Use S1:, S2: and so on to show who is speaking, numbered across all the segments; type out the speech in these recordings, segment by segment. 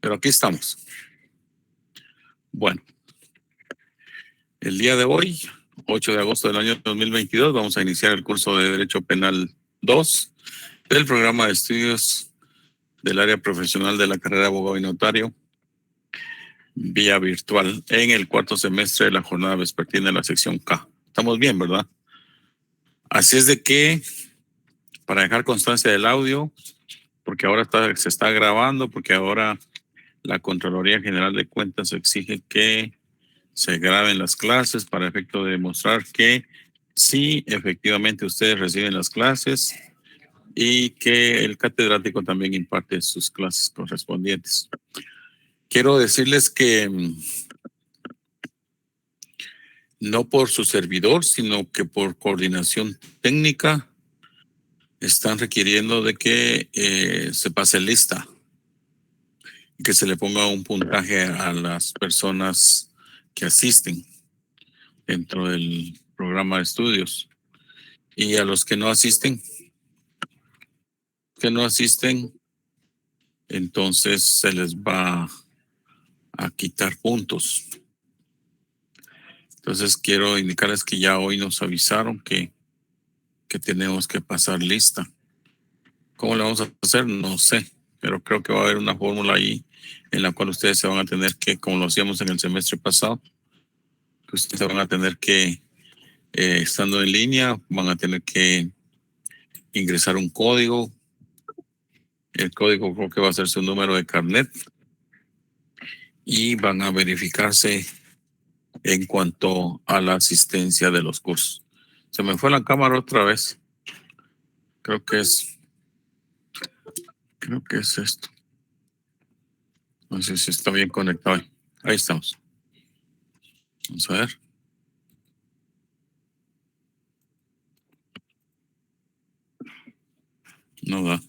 S1: pero aquí estamos. Bueno, el día de hoy, 8 de agosto del año 2022, vamos a iniciar el curso de Derecho Penal 2 del programa de estudios del área profesional de la carrera de abogado y notario vía virtual en el cuarto semestre de la jornada vespertina de la sección K. Estamos bien, ¿verdad? Así es de que, para dejar constancia del audio, porque ahora se está grabando, porque ahora la Contraloría General de Cuentas exige que se graben las clases para efecto de demostrar que sí, efectivamente ustedes reciben las clases y que el catedrático también imparte sus clases correspondientes. Quiero decirles que no por su servidor, sino que por coordinación técnica están requiriendo de que se pase lista y que se le ponga un puntaje a las personas que asisten dentro del programa de estudios, y a los que no asisten, entonces se les va a quitar puntos. Entonces quiero indicarles que ya hoy nos avisaron que tenemos que pasar lista. ¿Cómo le vamos a hacer? No sé, pero creo que va a haber una fórmula ahí en la cual ustedes se van a tener que, como lo hacíamos en el semestre pasado, que ustedes se van a tener que, estando en línea, van a tener que ingresar un código. El código creo que va a ser su número de carnet y van a verificarse en cuanto a la asistencia de los cursos. Se me fue la cámara otra vez. Creo que es esto. No sé si está bien conectado. Ahí estamos. Vamos a ver. No da.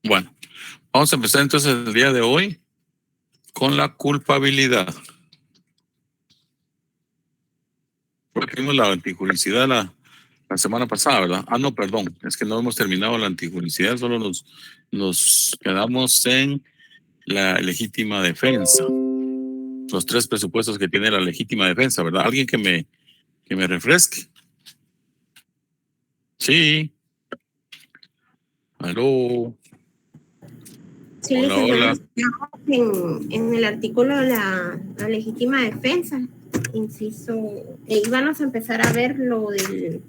S1: Bueno, vamos a empezar entonces el día de hoy con la culpabilidad. Porque vimos la antijuricidad la semana pasada, ¿verdad? Ah, no, perdón, es que no hemos terminado la antijuricidad, solo nos quedamos en la legítima defensa. Los 3 presupuestos que tiene la legítima defensa, ¿verdad? Alguien que me refresque. Sí. Aló.
S2: Sí,
S1: Hola, hola.
S2: En el artículo la legítima defensa, inciso, íbamos a empezar a ver lo del,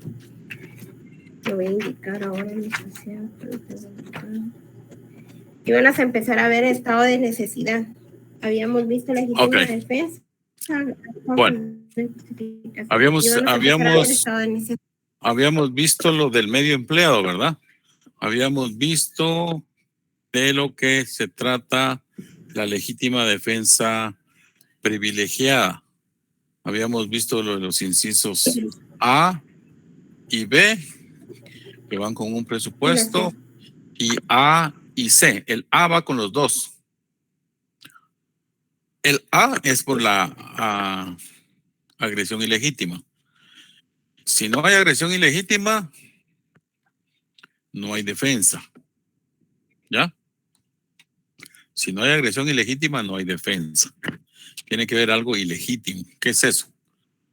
S2: lo voy a indicar ahora, íbamos a empezar a ver estado de necesidad. Habíamos visto legítima defensa.
S1: Bueno, habíamos visto lo del medio empleado, ¿verdad? Habíamos visto de lo que se trata la legítima defensa privilegiada. Habíamos visto lo de los incisos A y B, que van con un presupuesto, y A y C. El A va con los dos. El A es por la agresión ilegítima. Si no hay agresión ilegítima, no hay defensa. ¿Ya? Si no hay agresión ilegítima, no hay defensa. Tiene que haber algo ilegítimo. ¿Qué es eso?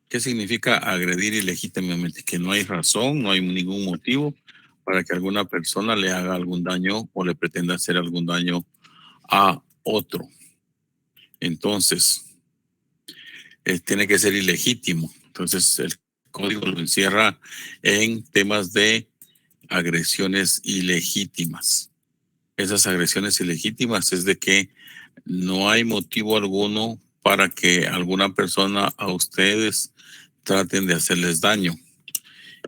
S1: ¿Qué significa agredir ilegítimamente? Que no hay razón, no hay ningún motivo para que alguna persona le haga algún daño o le pretenda hacer algún daño a otro. Entonces, tiene que ser ilegítimo. Entonces, el código lo encierra en temas de agresiones ilegítimas. Esas agresiones ilegítimas es de que no hay motivo alguno para que alguna persona a ustedes traten de hacerles daño.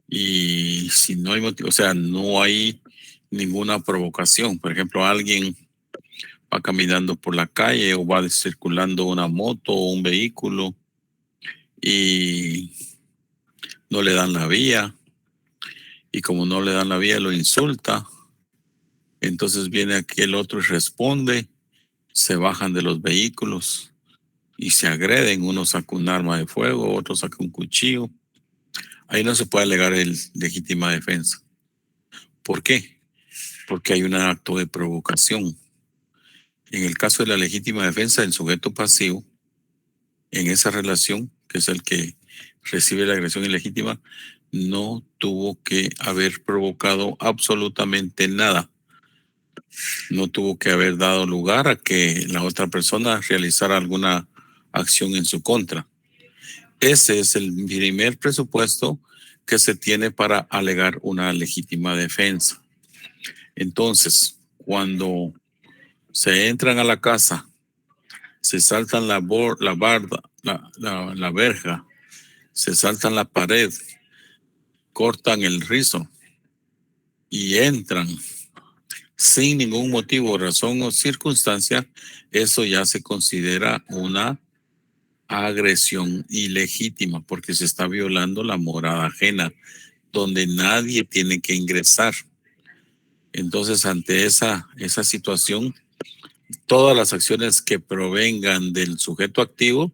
S1: Y si no hay motivo, o sea, no hay ninguna provocación. Por ejemplo, alguien va caminando por la calle o va circulando una moto o un vehículo y no le dan la vía. Y como no le dan la vía, lo insulta. Entonces viene aquel otro y responde. Se bajan de los vehículos, y se agreden, uno saca un arma de fuego, otro saca un cuchillo, ahí no se puede alegar el legítima defensa. ¿Por qué? Porque hay un acto de provocación. En el caso de la legítima defensa, el sujeto pasivo, en esa relación, que es el que recibe la agresión ilegítima, no tuvo que haber provocado absolutamente nada. No tuvo que haber dado lugar a que la otra persona realizara alguna acción en su contra. Ese es el primer presupuesto que se tiene para alegar una legítima defensa. Entonces, cuando se entran a la casa, se saltan la barda, la verja, se saltan la pared, cortan el rizo y entran sin ningún motivo, razón o circunstancia, eso ya se considera una agresión ilegítima porque se está violando la morada ajena, donde nadie tiene que ingresar. Entonces, ante esa situación, todas las acciones que provengan del sujeto activo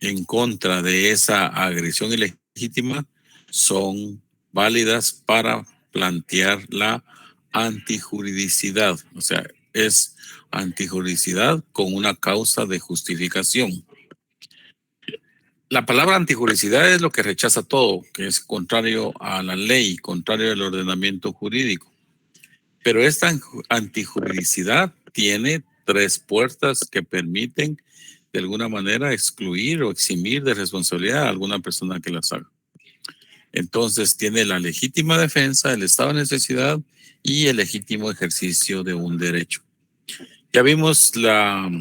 S1: en contra de esa agresión ilegítima son válidas para plantear la antijuridicidad. O sea, es antijuridicidad con una causa de justificación. La palabra antijuridicidad es lo que rechaza todo, que es contrario a la ley, contrario al ordenamiento jurídico. Pero esta antijuridicidad tiene 3 puertas que permiten de alguna manera excluir o eximir de responsabilidad a alguna persona que las haga. Entonces tiene la legítima defensa, el estado de necesidad y el legítimo ejercicio de un derecho. Ya vimos la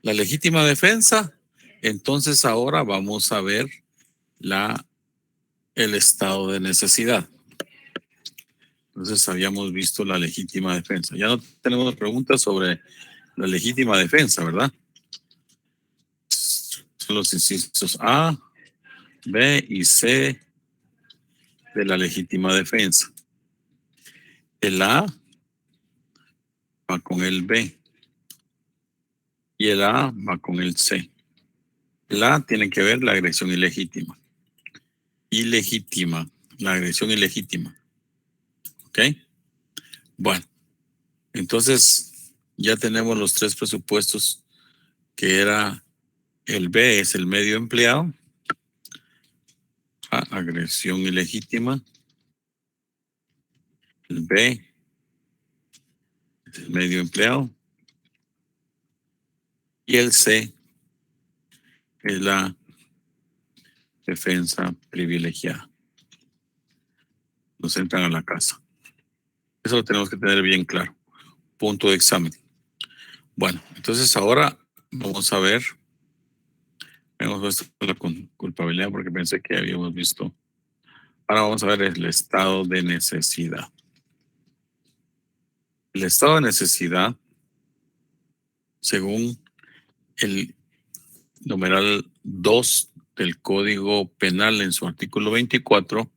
S1: legítima defensa, entonces ahora vamos a ver el estado de necesidad. Entonces habíamos visto la legítima defensa. Ya no tenemos preguntas sobre la legítima defensa, ¿verdad? Son los incisos A, B y C de la legítima defensa. El A va con el B y el A va con el C. El A tiene que ver la agresión ilegítima. Ilegítima, la agresión ilegítima. ¿Ok? Bueno, entonces ya tenemos los 3 presupuestos, que era el B es el medio empleado, agresión ilegítima. El B es el medio empleado. Y el C es la defensa privilegiada. Nos entran a la casa. Eso lo tenemos que tener bien claro. Punto de examen. Bueno, entonces ahora vamos a ver. Hemos visto la culpabilidad porque pensé que habíamos visto. Ahora vamos a ver el estado de necesidad. El estado de necesidad, según el numeral 2 del Código Penal en su artículo 24,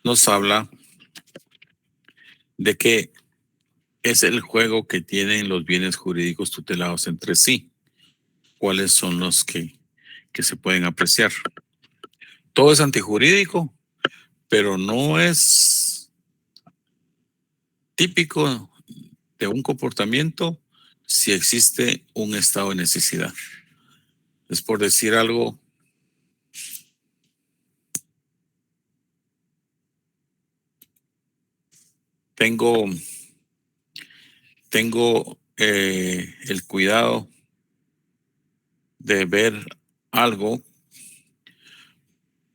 S1: nos habla de que es el juego que tienen los bienes jurídicos tutelados entre sí. ¿Cuáles son los que se pueden apreciar? Todo es antijurídico, pero no es típico de un comportamiento si existe un estado de necesidad. Es por decir algo, tengo el cuidado de ver algo,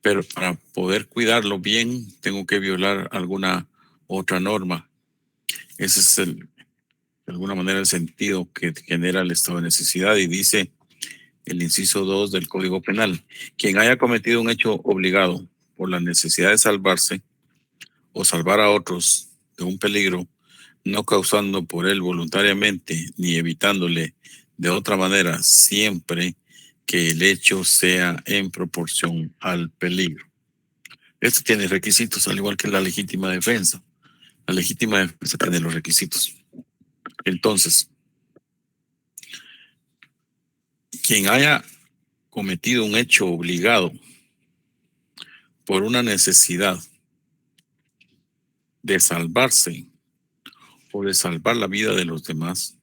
S1: pero para poder cuidarlo bien tengo que violar alguna otra norma. Ese es de alguna manera el sentido que genera el estado de necesidad, y dice el inciso 2 del Código Penal: quien haya cometido un hecho obligado por la necesidad de salvarse o salvar a otros de un peligro, no causando por él voluntariamente ni evitándole de otra manera, siempre que el hecho sea en proporción al peligro. Esto tiene requisitos, al igual que la legítima defensa. La legítima defensa tiene los requisitos. Entonces, quien haya cometido un hecho obligado por una necesidad de salvarse o de salvar la vida de los demás,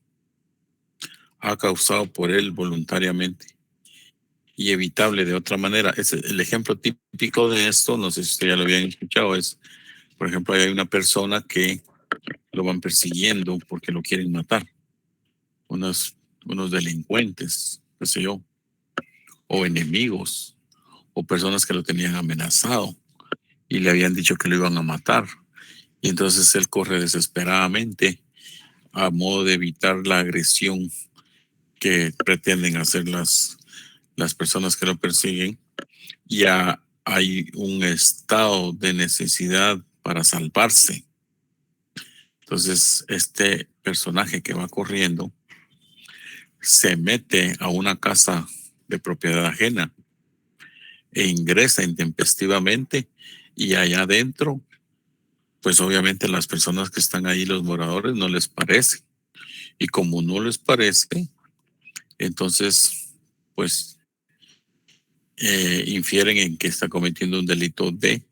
S1: ha causado por él voluntariamente y evitable de otra manera. El ejemplo típico de esto, no sé si ustedes ya lo habían escuchado, es, por ejemplo, hay una persona que lo van persiguiendo porque lo quieren matar. Unos delincuentes, qué sé yo, o enemigos, o personas que lo tenían amenazado y le habían dicho que lo iban a matar. Y entonces él corre desesperadamente a modo de evitar la agresión que pretenden hacer las personas que lo persiguen. Ya hay un estado de necesidad para salvarse. Entonces, este personaje que va corriendo se mete a una casa de propiedad ajena e ingresa intempestivamente, y allá adentro, pues obviamente las personas que están ahí, los moradores, no les parece. Y como no les parece, entonces, pues infieren en que está cometiendo un delito de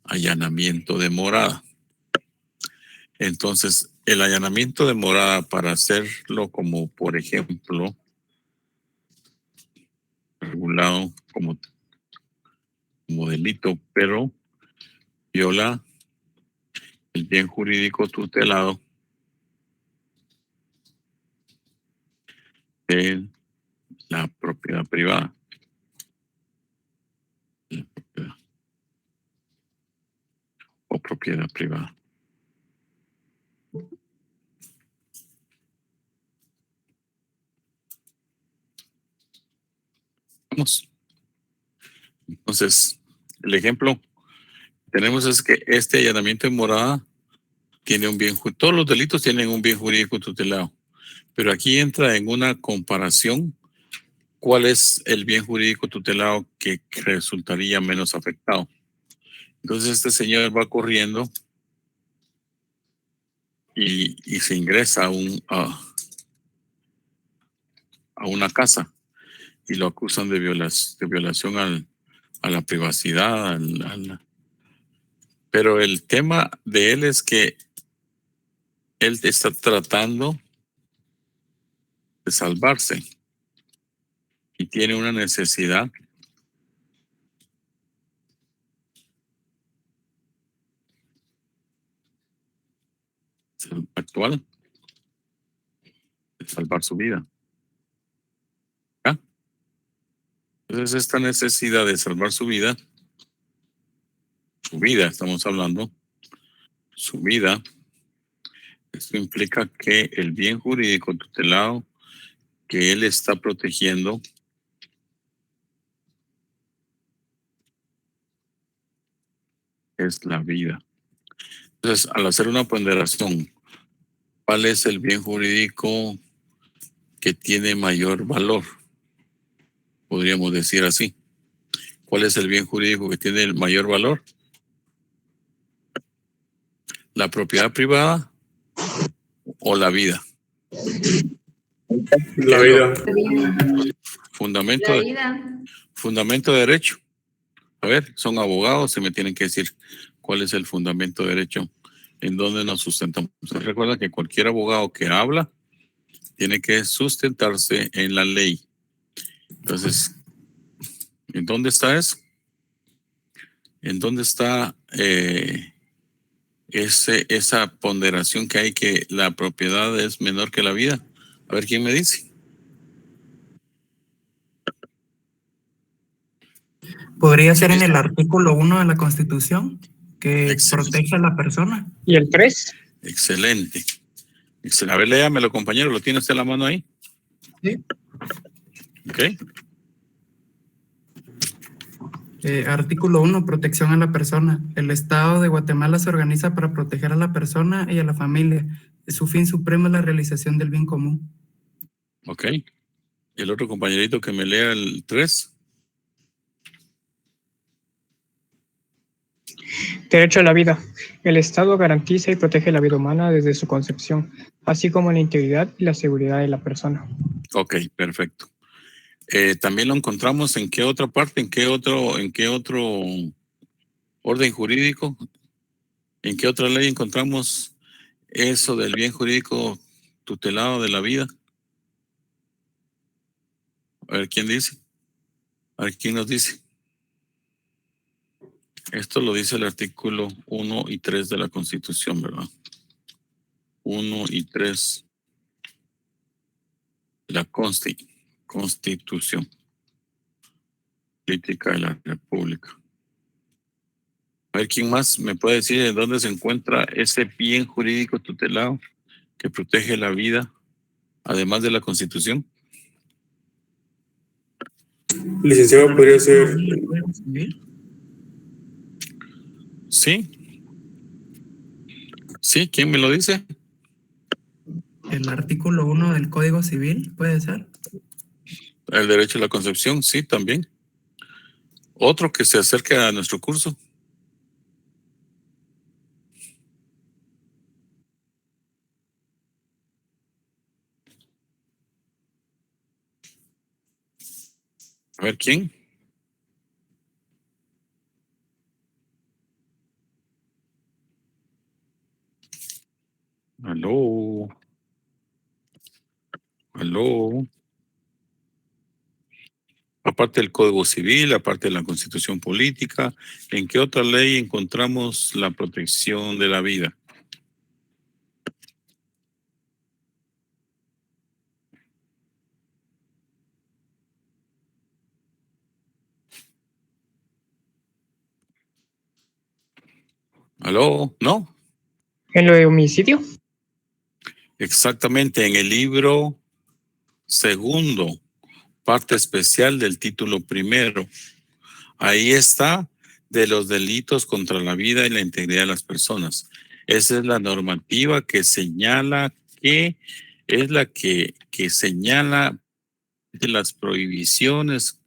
S1: allanamiento de morada. Entonces, el allanamiento de morada, para hacerlo como, por ejemplo, regulado como delito, pero viola el bien jurídico tutelado de la propiedad privada. O propiedad privada. Vamos. Entonces, el ejemplo que tenemos es que este allanamiento de morada tiene un bien, todos los delitos tienen un bien jurídico tutelado, pero aquí entra en una comparación cuál es el bien jurídico tutelado que resultaría menos afectado. Entonces este señor va corriendo y se ingresa a una casa y lo acusan de violación a la privacidad. Pero el tema de él es que él está tratando de salvarse y tiene una necesidad actual de salvar su vida. ¿Ya? Entonces esta necesidad de salvar su vida estamos hablando, su vida, esto implica que el bien jurídico tutelado que él está protegiendo es la vida. Entonces, al hacer una ponderación, ¿cuál es el bien jurídico que tiene mayor valor? Podríamos decir así. ¿Cuál es el bien jurídico que tiene el mayor valor? ¿La propiedad privada o la vida?
S3: La vida.
S1: Fundamento de derecho. A ver, son abogados, se me tienen que decir cuál es el fundamento de derecho, en dónde nos sustentamos. Recuerda que cualquier abogado que habla tiene que sustentarse en la ley. Entonces, ¿en dónde está eso? ¿En dónde está esa ponderación que hay, que la propiedad es menor que la vida? A ver, ¿quién me dice?
S4: Podría ser en el artículo 1 de la Constitución, que protege a la persona.
S3: ¿Y el 3?
S1: Excelente. A ver, léamelo, compañero. ¿Lo tiene usted en la mano ahí?
S4: Sí.
S1: Ok.
S4: Artículo 1, protección a la persona. El Estado de Guatemala se organiza para proteger a la persona y a la familia. Su fin supremo es la realización del bien común.
S1: Ok. El otro compañerito que me lea el 3.
S3: Derecho a la vida. El Estado garantiza y protege la vida humana desde su concepción, así como la integridad y la seguridad de la persona.
S1: Ok, perfecto. También lo encontramos en qué otra parte, en qué otro orden jurídico, en qué otra ley encontramos eso del bien jurídico tutelado de la vida. A ver quién dice. A ver quién nos dice. Esto lo dice el artículo 1 y 3 de la Constitución, ¿verdad? 1 y 3 de la Constitución Política de la República. A ver, ¿quién más me puede decir de dónde se encuentra ese bien jurídico tutelado que protege la vida, además de la Constitución?
S5: Licenciado, podría ser.
S1: Sí. Sí, ¿quién me lo dice?
S4: El artículo 1 del Código Civil, ¿puede ser?
S1: El derecho a la concepción, sí, también. Otro que se acerca a nuestro curso. A ver, ¿quién? Aló. Aló. Aparte del Código Civil, aparte de la Constitución Política, ¿en qué otra ley encontramos la protección de la vida? ¿Aló? ¿No?
S3: En lo de homicidio,
S1: Exactamente, en el libro segundo, parte especial del título primero. Ahí está de los delitos contra la vida y la integridad de las personas. Esa es la normativa que señala que es la que señala de las prohibiciones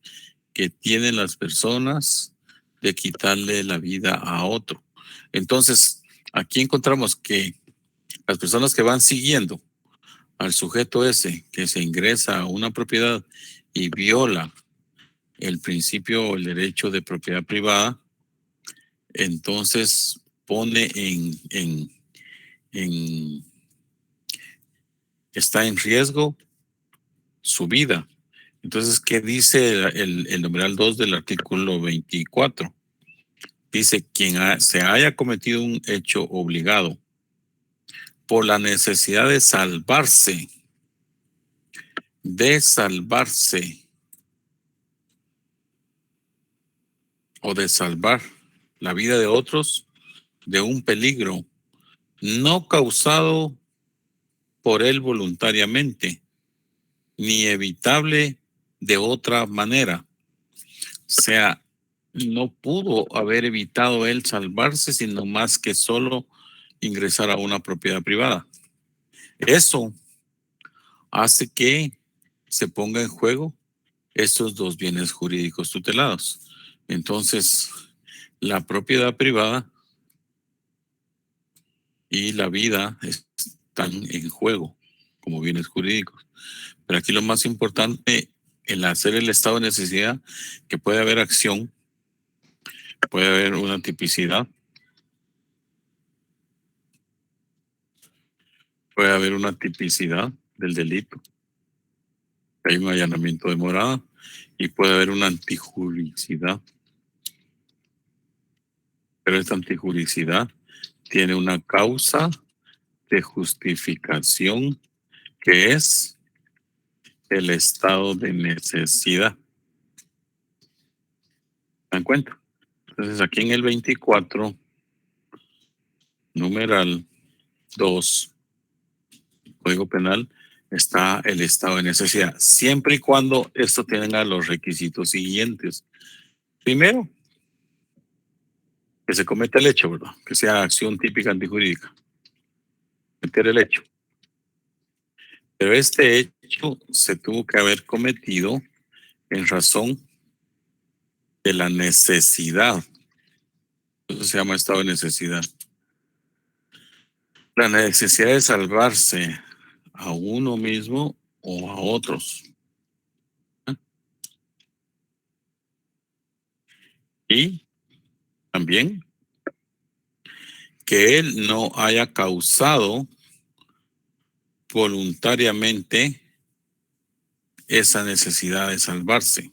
S1: que tienen las personas de quitarle la vida a otro. Entonces, aquí encontramos que las personas que van siguiendo al sujeto ese que se ingresa a una propiedad y viola el principio o el derecho de propiedad privada, entonces pone está en riesgo su vida. Entonces, ¿qué dice el numeral 2 del artículo 24? Dice, quien se haya cometido un hecho obligado por la necesidad de salvarse, o de salvar la vida de otros de un peligro no causado por él voluntariamente, ni evitable de otra manera. O sea, no pudo haber evitado él salvarse, sino más que solo ingresar a una propiedad privada. Eso hace que se ponga en juego estos dos bienes jurídicos tutelados. Entonces, la propiedad privada y la vida están en juego como bienes jurídicos. Pero aquí lo más importante, el hacer el estado de necesidad, que puede haber acción, puede haber una tipicidad, puede haber una tipicidad del delito, hay un allanamiento de morada y puede haber una antijuricidad. Pero esta antijuricidad tiene una causa de justificación que es el estado de necesidad. ¿Se dan cuenta? Entonces aquí en el 24, numeral 2, Código Penal, está el estado de necesidad, siempre y cuando esto tenga los requisitos siguientes. Primero, que se cometa el hecho, ¿verdad? Que sea acción típica antijurídica. Cometer el hecho. Pero este hecho se tuvo que haber cometido en razón de la necesidad. Eso se llama estado de necesidad. La necesidad de salvarse a uno mismo o a otros. Y también que él no haya causado voluntariamente esa necesidad de salvarse.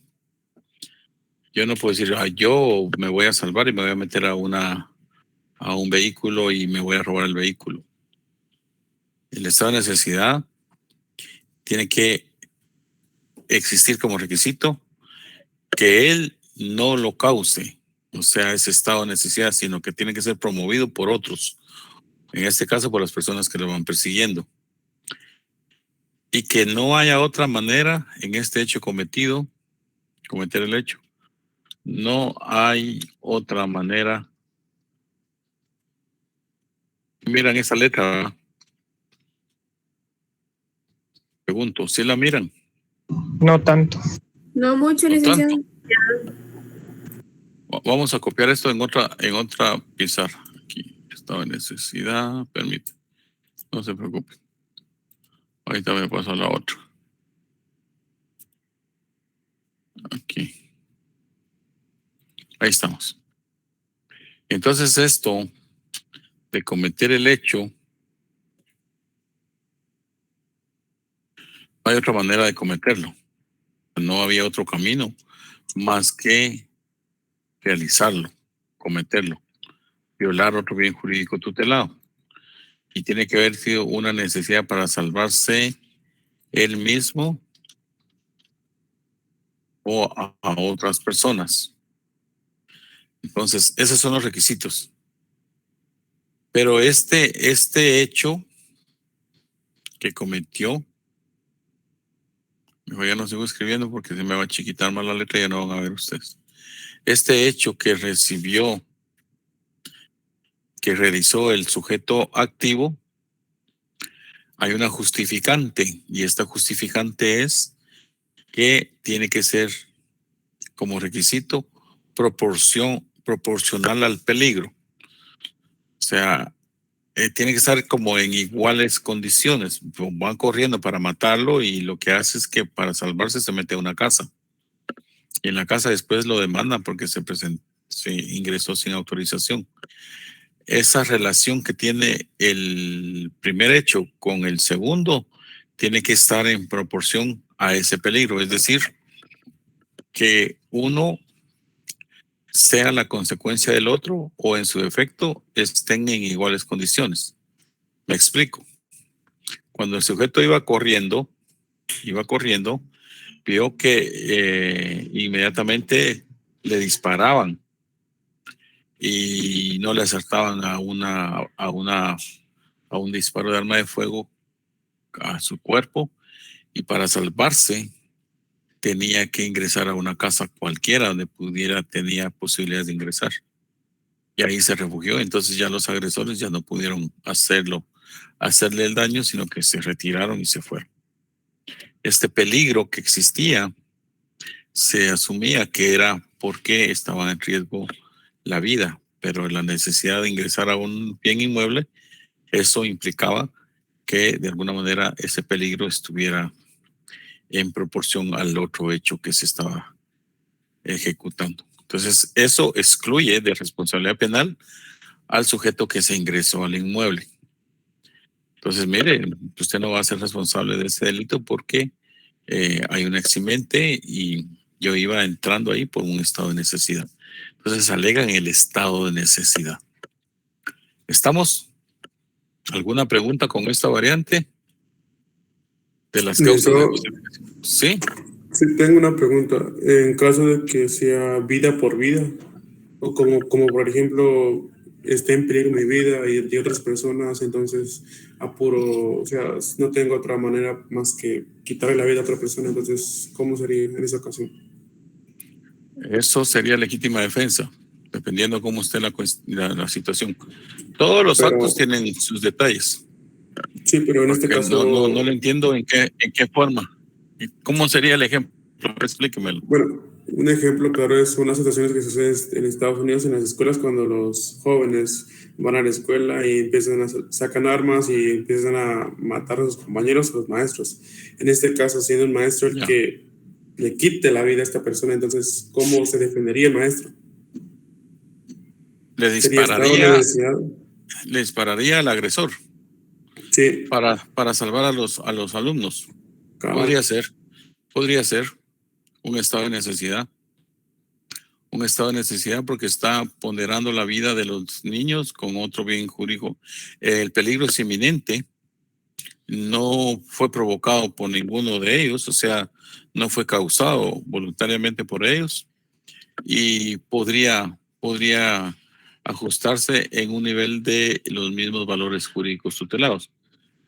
S1: Yo no puedo decir, yo me voy a salvar y me voy a meter a un vehículo y me voy a robar el vehículo. El estado de necesidad tiene que existir como requisito que él no lo cause, o sea, ese estado de necesidad, sino que tiene que ser promovido por otros, en este caso por las personas que lo van persiguiendo. Y que no haya otra manera en este hecho cometer el hecho. No hay otra manera. Miran esa letra, ¿verdad? Pregunto, ¿sí la miran?
S3: No tanto.
S2: No mucho,
S1: No
S2: licenciado.
S1: Vamos a copiar esto en otra pizarra. Aquí, estado de necesidad, permite. No se preocupe. Ahorita me paso a la otra. Aquí. Ahí estamos. Entonces esto de cometer el hecho, no hay otra manera de cometerlo. No había otro camino más que realizarlo, cometerlo, violar otro bien jurídico tutelado. Y tiene que haber sido una necesidad para salvarse él mismo o a otras personas. Entonces, esos son los requisitos. Pero este hecho que cometió, mejor ya no sigo escribiendo porque se me va a chiquitar más la letra y ya no van a ver ustedes. Este hecho que realizó el sujeto activo, hay una justificante y esta justificante es que tiene que ser como requisito proporcional al peligro. O sea, tiene que estar como en iguales condiciones. Van corriendo para matarlo y lo que hace es que para salvarse se mete a una casa. Y en la casa después lo demandan porque se ingresó sin autorización. Esa relación que tiene el primer hecho con el segundo tiene que estar en proporción a ese peligro. Es decir, que uno sea la consecuencia del otro o en su defecto estén en iguales condiciones. Me explico. Cuando el sujeto iba corriendo, vio que inmediatamente le disparaban y no le acertaban a un disparo de arma de fuego a su cuerpo, y para salvarse tenía que ingresar a una casa cualquiera donde tenía posibilidades de ingresar. Y ahí se refugió. Entonces ya los agresores ya no pudieron hacerle el daño, sino que se retiraron y se fueron. Este peligro que existía se asumía que era porque estaba en riesgo la vida, pero la necesidad de ingresar a un bien inmueble, eso implicaba que de alguna manera ese peligro estuviera en proporción al otro hecho que se estaba ejecutando. Entonces, eso excluye de responsabilidad penal al sujeto que se ingresó al inmueble. Entonces, mire, usted no va a ser responsable de ese delito porque hay un eximente y yo iba entrando ahí por un estado de necesidad. Entonces, alegan el estado de necesidad. ¿Estamos? ¿Alguna pregunta con esta variante? De las causas de justificación. ¿Sí?
S5: Sí, tengo una pregunta. En caso de que sea vida por vida, o como por ejemplo, esté en peligro mi vida y de otras personas, entonces apuro, o sea, no tengo otra manera más que quitarle la vida a otra persona, entonces, ¿cómo sería en esa ocasión?
S1: Eso sería legítima defensa, dependiendo cómo esté la situación. Todos los actos tienen sus detalles.
S5: Sí, pero en este caso...
S1: No lo entiendo en qué forma. ¿Cómo sería el ejemplo? Explíquemelo.
S5: Bueno, un ejemplo claro es unas situaciones que suceden en Estados Unidos en las escuelas cuando los jóvenes van a la escuela y sacan armas y empiezan a matar a sus compañeros, a los maestros. En este caso, siendo el maestro el que le quite la vida a esta persona, entonces, ¿cómo se defendería el maestro?
S1: le
S5: Sería estado de
S1: dispararía,
S5: necesidad.
S1: le dispararía al agresor
S5: Sí,
S1: para salvar a los alumnos.
S5: cabal.
S1: Podría ser un estado de necesidad. Un estado de necesidad porque está ponderando la vida de los niños con otro bien jurídico. El peligro es inminente, no fue provocado por ninguno de ellos, o sea, no fue causado voluntariamente por ellos y podría ajustarse en un nivel de los mismos valores jurídicos tutelados.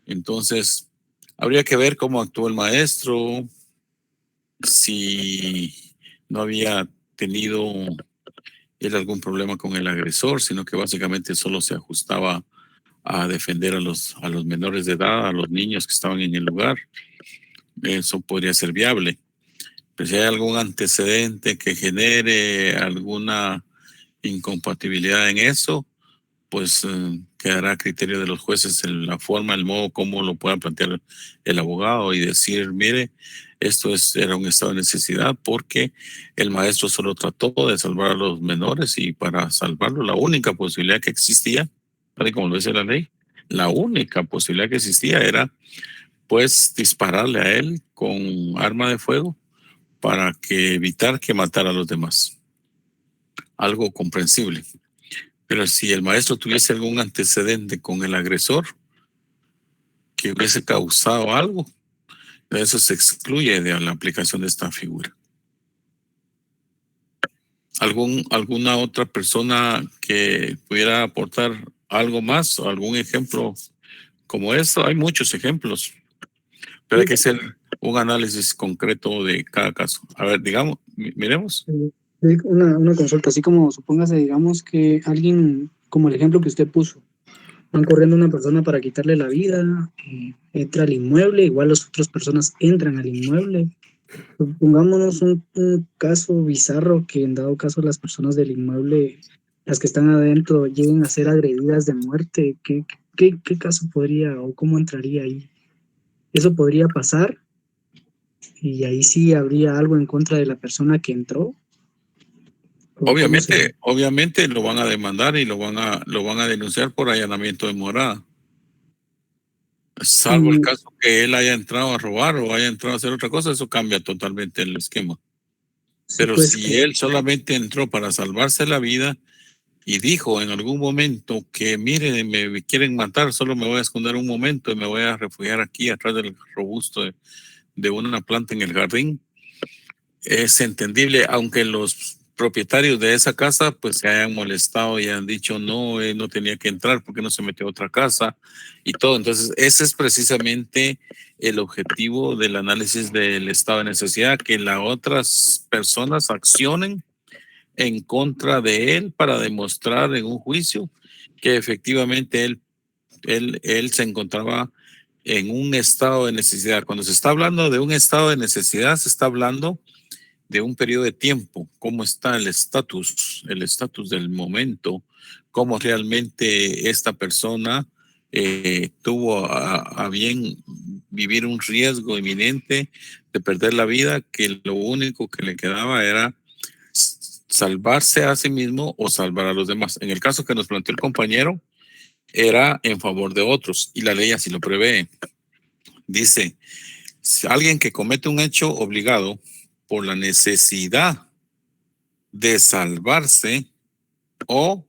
S1: Entonces, habría que ver cómo actuó el maestro, si no había tenido él algún problema con el agresor, sino que básicamente solo se ajustaba a defender a los menores de edad, a los niños que estaban en el lugar. Eso podría ser viable. Pero si hay algún antecedente que genere alguna incompatibilidad en eso, pues quedará a criterio de los jueces en la forma, el modo como lo pueda plantear el abogado y decir, mire, era un estado de necesidad porque el maestro solo trató de salvar a los menores y para salvarlo la única posibilidad que existía, tal y como lo dice la ley, la única posibilidad que existía era pues dispararle a él con arma de fuego para que evitar que matara a los demás. Algo comprensible. Pero si el maestro tuviese algún antecedente con el agresor que hubiese causado algo, eso se excluye de la aplicación de esta figura. ¿Alguna otra persona que pudiera aportar algo más o algún ejemplo como esto? Hay muchos ejemplos, pero hay que hacer un análisis concreto de cada caso. A ver, digamos, miremos.
S6: Una consulta, así como supóngase, digamos que alguien, como el ejemplo que usted puso, van corriendo a una persona para quitarle la vida, entra al inmueble, igual las otras personas entran al inmueble. Pongámonos un caso bizarro que en dado caso las personas del inmueble, las que están adentro, lleguen a ser agredidas de muerte. ¿Qué caso podría o cómo entraría ahí? ¿Eso podría pasar? Y ahí sí habría algo en contra de la persona que entró.
S1: Obviamente lo van a demandar y lo van a denunciar por allanamiento de morada. Salvo el caso que él haya entrado a robar o haya entrado a hacer otra cosa, eso cambia totalmente el esquema. Pero
S6: pues,
S1: si él solamente entró para salvarse la vida y dijo en algún momento que miren, me quieren matar, solo me voy a esconder un momento y me voy a refugiar aquí atrás del robusto de una planta en el jardín, es entendible, aunque los propietarios de esa casa pues se hayan molestado y han dicho no, no tenía que entrar porque no se metió a otra casa y todo. Entonces ese es precisamente el objetivo del análisis del estado de necesidad, que las otras personas accionen en contra de él para demostrar en un juicio que efectivamente él se encontraba en un estado de necesidad. Cuando se está hablando de un estado de necesidad, se está hablando de un periodo de tiempo, cómo está el estatus del momento, cómo realmente esta persona tuvo a bien vivir un riesgo inminente de perder la vida, que lo único que le quedaba era salvarse a sí mismo o salvar a los demás. En el caso que nos planteó el compañero, era en favor de otros y la ley así lo prevé. Dice, si alguien que comete un hecho obligado por la necesidad de salvarse o,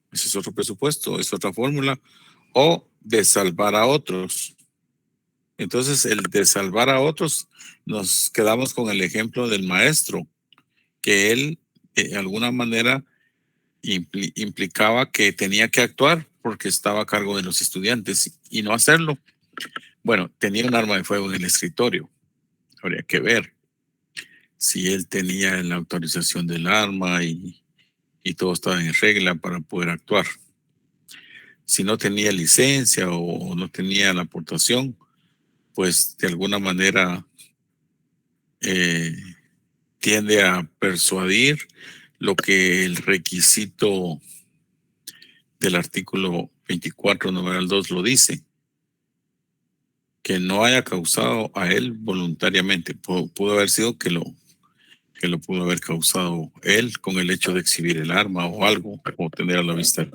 S1: ese es otro presupuesto, es otra fórmula, o de salvar a otros. Entonces, el de salvar a otros, nos quedamos con el ejemplo del maestro, que él de alguna manera implicaba que tenía que actuar porque estaba a cargo de los estudiantes y no hacerlo. Bueno, tenía un arma de fuego en el escritorio. Habría que ver si él tenía la autorización del arma y todo estaba en regla para poder actuar. Si no tenía licencia o no tenía la aportación, pues de alguna manera tiende a persuadir lo que el requisito del artículo 24, numeral 2 lo dice, que no haya causado a él voluntariamente. Pudo haber sido que que lo pudo haber causado él con el hecho de exhibir el arma o algo, o tener a la vista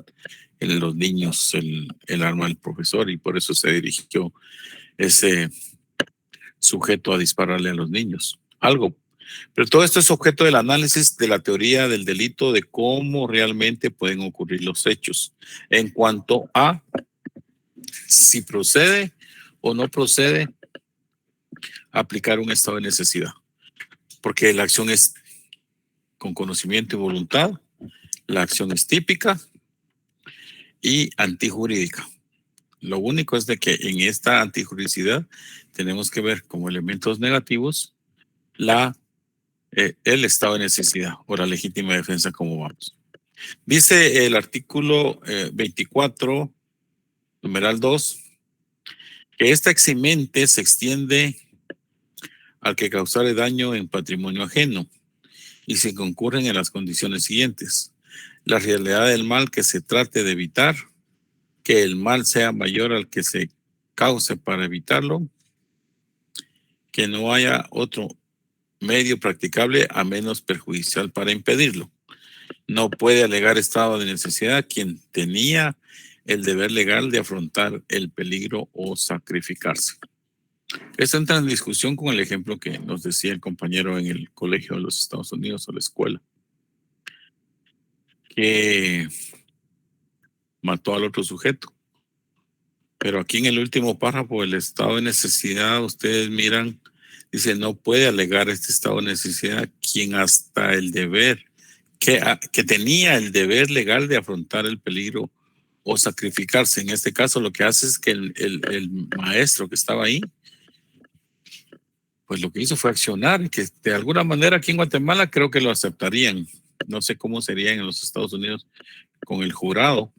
S1: en los niños el arma del profesor, y por eso se dirigió ese sujeto a dispararle a los niños. Algo. Pero todo esto es objeto del análisis de la teoría del delito, de cómo realmente pueden ocurrir los hechos en cuanto a si procede o no procede aplicar un estado de necesidad. Porque la acción es con conocimiento y voluntad, la acción es típica y antijurídica. Lo único es de que en esta antijuridicidad tenemos que ver como elementos negativos el estado de necesidad o la legítima defensa, como vamos. Dice el artículo 24, numeral 2, que esta eximente se extiende al que causare daño en patrimonio ajeno y se concurren en las condiciones siguientes: la realidad del mal que se trate de evitar, que el mal sea mayor al que se cause para evitarlo, que no haya otro medio practicable a menos perjudicial para impedirlo. No puede alegar estado de necesidad quien tenía el deber legal de afrontar el peligro o sacrificarse. Esto entra en discusión con el ejemplo que nos decía el compañero en el colegio de los Estados Unidos o la escuela, que mató al otro sujeto. Pero aquí en el último párrafo, el estado de necesidad, ustedes miran, dice, no puede alegar este estado de necesidad quien hasta el deber, que tenía el deber legal de afrontar el peligro o sacrificarse. En este caso lo que hace es que el maestro que estaba ahí, pues lo que hizo fue accionar, que de alguna manera aquí en Guatemala creo que lo aceptarían. No sé cómo sería en los Estados Unidos con el jurado,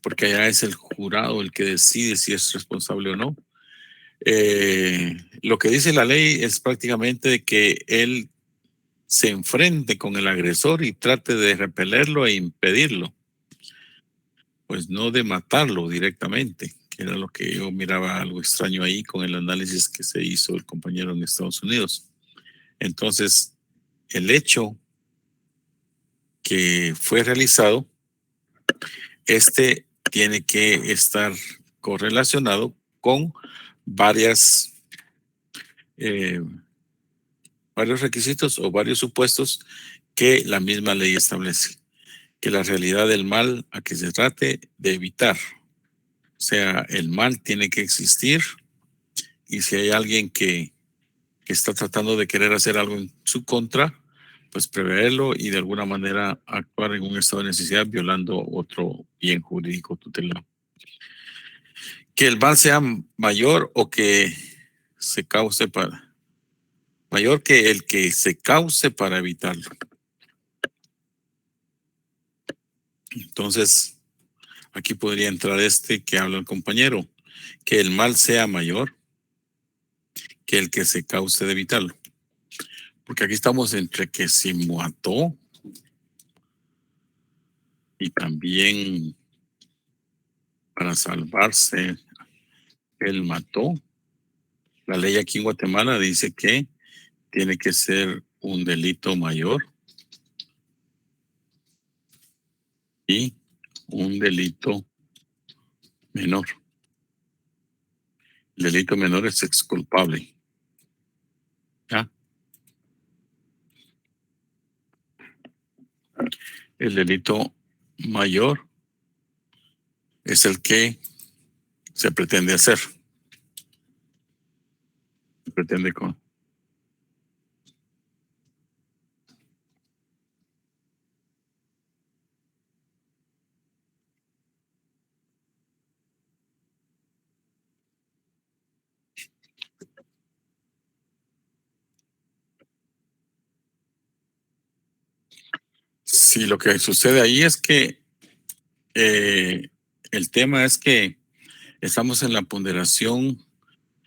S1: porque allá es el jurado el que decide si es responsable o no. Lo que dice la ley es prácticamente de que él se enfrente con el agresor y trate de repelerlo e impedirlo, pues no de matarlo directamente, que era lo que yo miraba algo extraño ahí con el análisis que se hizo el compañero en Estados Unidos. Entonces, el hecho que fue realizado, tiene que estar correlacionado con varios requisitos o varios supuestos que la misma ley establece. Que la realidad del mal a que se trate de evitar. O sea, el mal tiene que existir, y si hay alguien que está tratando de querer hacer algo en su contra, pues preverlo y de alguna manera actuar en un estado de necesidad violando otro bien jurídico tutelado. Que el mal sea mayor o que se cause mayor que el que se cause para evitarlo. Entonces, aquí podría entrar que habla el compañero, que el mal sea mayor que el que se cause de evitarlo. Porque aquí estamos entre que se mató y también para salvarse, él mató. La ley aquí en Guatemala dice que tiene que ser un delito mayor y un delito menor. El delito menor es exculpable. ¿Ya? El delito mayor es el que se pretende hacer. Se pretende con. Sí, lo que sucede ahí es que el tema es que estamos en la ponderación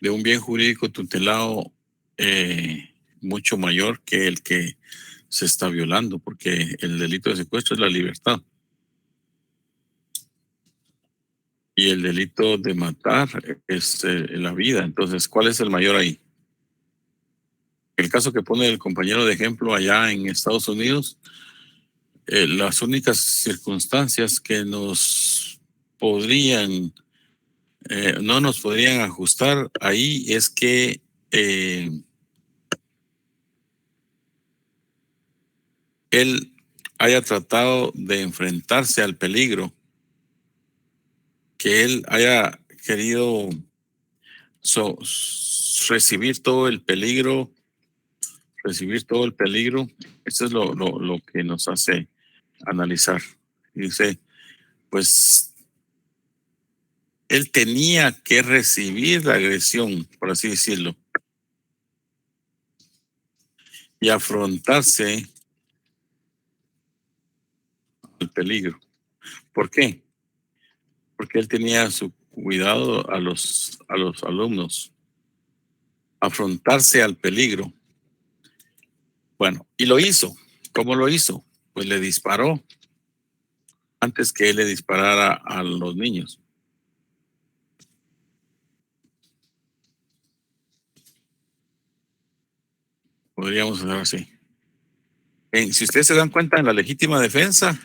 S1: de un bien jurídico tutelado mucho mayor que el que se está violando, porque el delito de secuestro es la libertad. Y el delito de matar es la vida. Entonces, ¿cuál es el mayor ahí? El caso que pone el compañero de ejemplo allá en Estados Unidos, las únicas circunstancias que nos podrían, no nos podrían ajustar ahí es que él haya tratado de enfrentarse al peligro, que él haya querido recibir todo el peligro, eso es lo que nos hace analizar. Dice, pues él tenía que recibir la agresión, por así decirlo, y afrontarse al peligro. ¿Por qué? Porque él tenía su cuidado a los alumnos, afrontarse al peligro. Bueno, y lo hizo. ¿Cómo lo hizo? Pues le disparó antes que él le disparara a los niños. Podríamos hacer así. Si ustedes se dan cuenta, en la legítima defensa,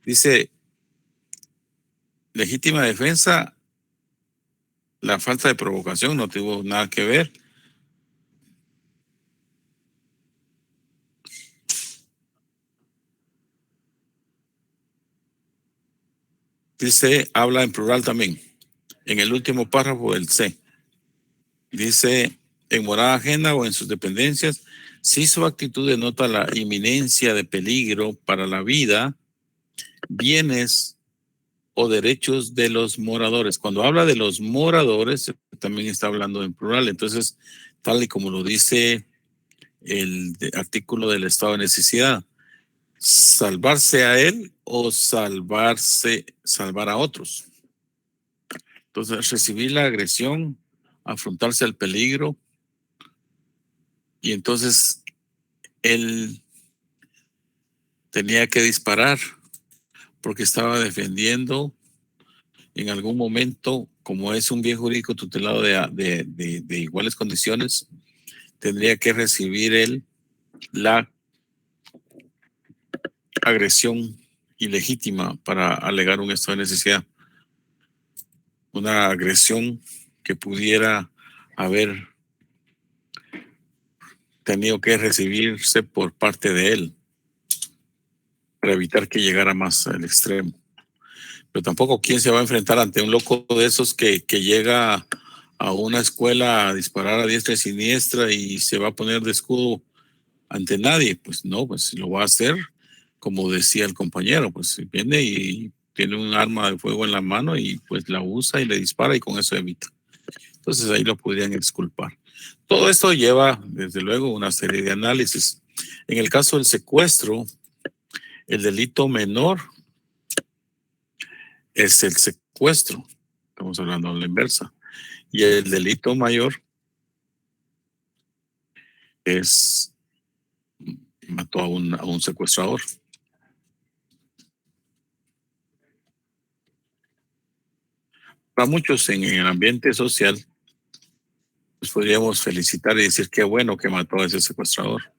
S1: dice, legítima defensa, la falta de provocación no tuvo nada que ver. Dice, habla en plural también. En el último párrafo del C. Dice, en morada ajena o en sus dependencias, si su actitud denota la inminencia de peligro para la vida, bienes o derechos de los moradores. Cuando habla de los moradores, también está hablando en plural. Entonces, tal y como lo dice el artículo del estado de necesidad, salvarse a él o salvar a otros. Entonces, recibir la agresión, afrontarse al peligro, y entonces él tenía que disparar porque estaba defendiendo en algún momento, como es un bien jurídico tutelado de iguales condiciones, tendría que recibir él la agresión ilegítima para alegar un estado de necesidad. Una agresión que pudiera haber tenido que recibirse por parte de él para evitar que llegara más al extremo. Pero tampoco, ¿quién se va a enfrentar ante un loco de esos que llega a una escuela a disparar a diestra y siniestra y se va a poner de escudo ante nadie? Pues no, pues lo va a hacer como decía el compañero, pues viene y tiene un arma de fuego en la mano y pues la usa y le dispara y con eso evita. Entonces ahí lo podrían exculpar. Todo esto lleva, desde luego, una serie de análisis. En el caso del secuestro, el delito menor es el secuestro. Estamos hablando de la inversa. Y el delito mayor es mató a un secuestrador. Para muchos en el ambiente social, pues podríamos felicitar y decir qué bueno que mató a ese secuestrador.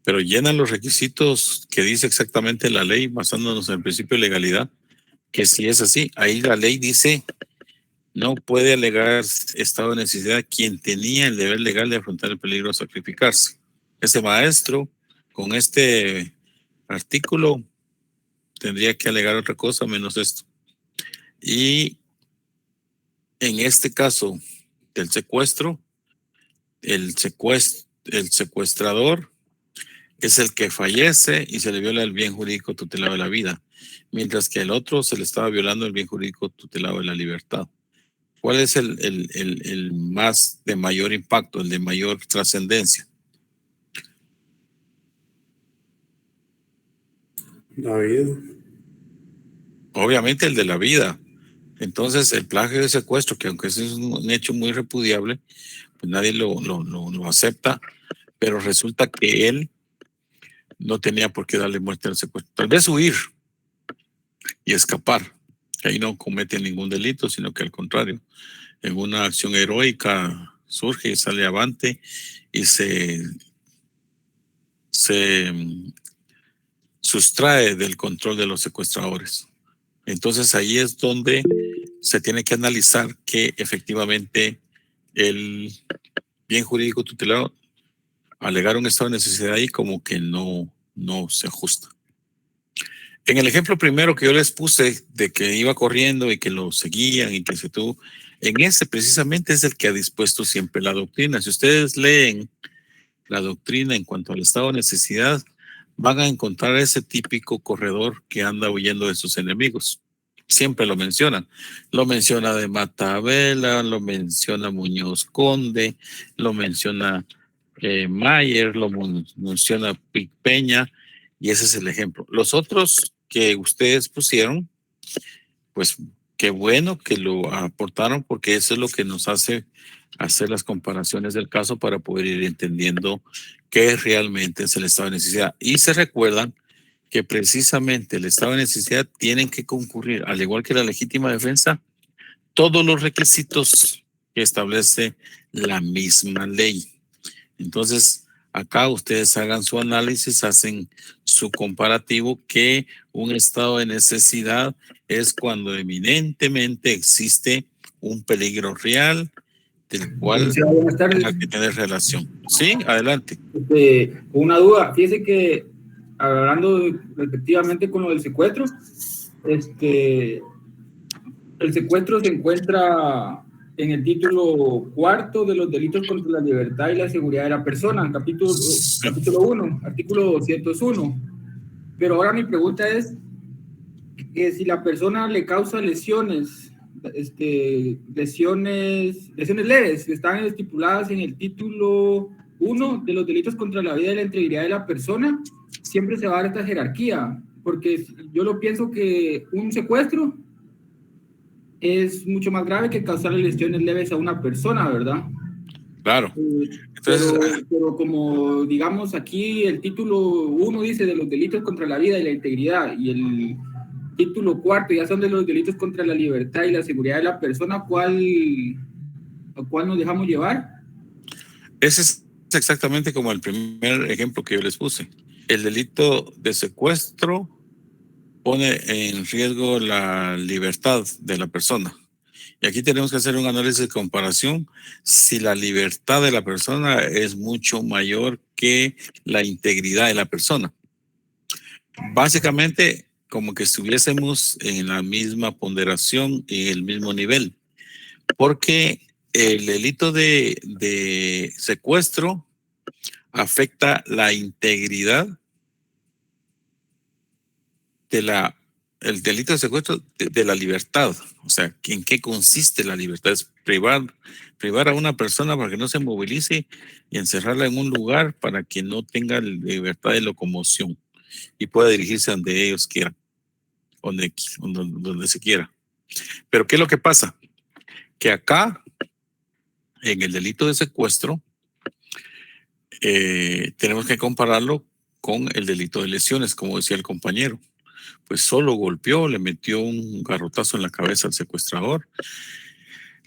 S1: Pero llenan los requisitos que dice exactamente la ley, basándonos en el principio de legalidad, que si es así, ahí la ley dice, no puede alegar estado de necesidad quien tenía el deber legal de afrontar el peligro de sacrificarse. Ese maestro, con este artículo, tendría que alegar otra cosa menos esto. Y en este caso del secuestro, el secuestrador es el que fallece y se le viola el bien jurídico tutelado de la vida, mientras que al otro se le estaba violando el bien jurídico tutelado de la libertad. ¿Cuál es el más de mayor impacto, el de mayor trascendencia?
S5: La vida.
S1: Obviamente el de la vida. Entonces el plagio de secuestro, que aunque es un hecho muy repudiable, pues nadie lo acepta, pero resulta que él no tenía por qué darle muerte al secuestro. Tal vez huir y escapar, que ahí no comete ningún delito, sino que al contrario, en una acción heroica surge y sale avante y se sustrae del control de los secuestradores. Entonces ahí es donde se tiene que analizar que efectivamente el bien jurídico tutelado alegar un estado de necesidad ahí como que no se ajusta. En el ejemplo primero que yo les puse de que iba corriendo y que lo seguían y que se tuvo, en ese precisamente es el que ha dispuesto siempre la doctrina. Si ustedes leen la doctrina en cuanto al estado de necesidad, van a encontrar ese típico corredor que anda huyendo de sus enemigos. Siempre lo mencionan. Lo menciona de Matabela, lo menciona Muñoz Conde, lo menciona Mayer, lo menciona Pic Peña, y ese es el ejemplo. Los otros que ustedes pusieron, pues qué bueno que lo aportaron, porque eso es lo que nos hace hacer las comparaciones del caso para poder ir entendiendo qué realmente es el estado de necesidad. Y se recuerdan que precisamente el estado de necesidad tienen que concurrir, al igual que la legítima defensa, todos los requisitos que establece la misma ley. Entonces, acá ustedes hagan su análisis, hacen su comparativo, que un estado de necesidad es cuando eminentemente existe un peligro real del cual
S7: Sí, buenas tardes.
S1: hay que tener relación. Sí, adelante.
S7: Una duda, fíjese que hablando respectivamente con lo del secuestro, el secuestro se encuentra en el título 4 de los delitos contra la libertad y la seguridad de la persona, capítulo 1, artículo 201. Pero ahora mi pregunta es que si la persona le causa lesiones leves, que están estipuladas en el título 1 de los delitos contra la vida y la integridad de la persona, siempre se va a dar esta jerarquía, porque yo lo pienso que un secuestro es mucho más grave que causarle lesiones leves a una persona, ¿verdad?
S1: Claro. Entonces,
S7: pero como digamos aquí el título 1 dice de los delitos contra la vida y la integridad, y el título 4 ya son de los delitos contra la libertad y la seguridad de la persona, ¿a cuál nos dejamos llevar?
S1: Ese es exactamente como el primer ejemplo que yo les puse. El delito de secuestro pone en riesgo la libertad de la persona. Y aquí tenemos que hacer un análisis de comparación si la libertad de la persona es mucho mayor que la integridad de la persona. Básicamente, como que estuviésemos en la misma ponderación y el mismo nivel. Porque el delito de secuestro afecta la integridad el delito de secuestro de la libertad. O sea, ¿en qué consiste la libertad? Es privar a una persona para que no se movilice y encerrarla en un lugar para que no tenga libertad de locomoción y pueda dirigirse a donde ellos quieran, donde se quiera. Pero ¿qué es lo que pasa? Que acá, en el delito de secuestro, tenemos que compararlo con el delito de lesiones, como decía el compañero. Pues solo golpeó, le metió un garrotazo en la cabeza al secuestrador,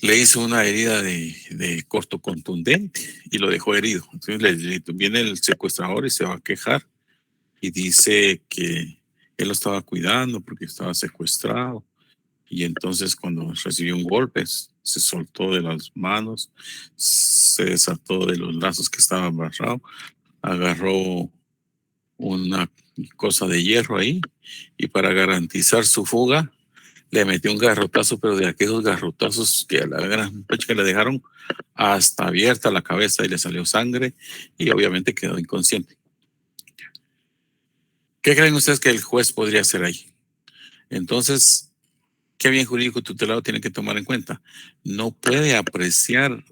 S1: le hizo una herida de corto contundente y lo dejó herido. Entonces viene el secuestrador y se va a quejar y dice que él lo estaba cuidando porque estaba secuestrado, y entonces cuando recibió un golpe se soltó de las manos, se desató de los lazos que estaban amarrados, agarró una cosa de hierro ahí y para garantizar su fuga le metió un garrotazo, pero de aquellos garrotazos que a la gran fecha que le dejaron hasta abierta la cabeza y le salió sangre y obviamente quedó inconsciente. ¿Qué creen ustedes que el juez podría hacer ahí? Entonces, ¿qué bien jurídico tutelado tiene que tomar en cuenta? No puede apreciar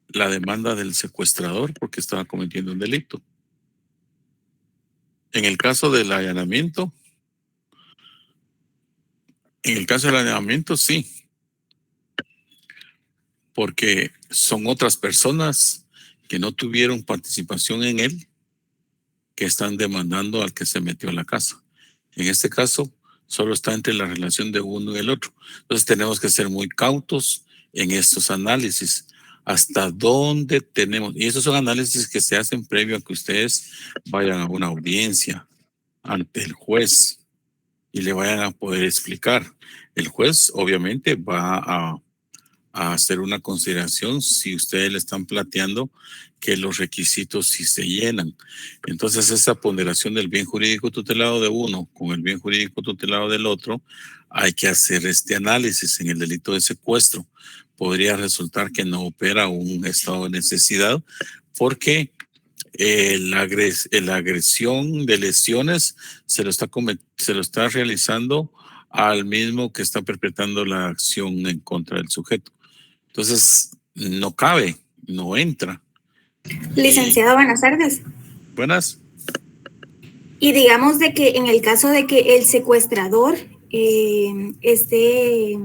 S1: la demanda del secuestrador porque estaba cometiendo un delito. En el caso del allanamiento, sí, porque son otras personas que no tuvieron participación en él que están demandando al que se metió a la casa. En este caso, solo está entre la relación de uno y el otro. Entonces tenemos que ser muy cautos en estos análisis. hasta dónde tenemos, y esos son análisis que se hacen previo a que ustedes vayan a una audiencia ante el juez y le vayan a poder explicar. El juez obviamente va a hacer una consideración si ustedes le están planteando que los requisitos sí se llenan. Entonces esa ponderación del bien jurídico tutelado de uno con el bien jurídico tutelado del otro, hay que hacer este análisis. En el delito de secuestro podría resultar que no opera un estado de necesidad porque la agresión de lesiones se lo está realizando al mismo que está perpetrando la acción en contra del sujeto. Entonces, no cabe, no entra.
S8: Licenciado, buenas tardes.
S1: Buenas.
S8: Y digamos de que en el caso de que el secuestrador esté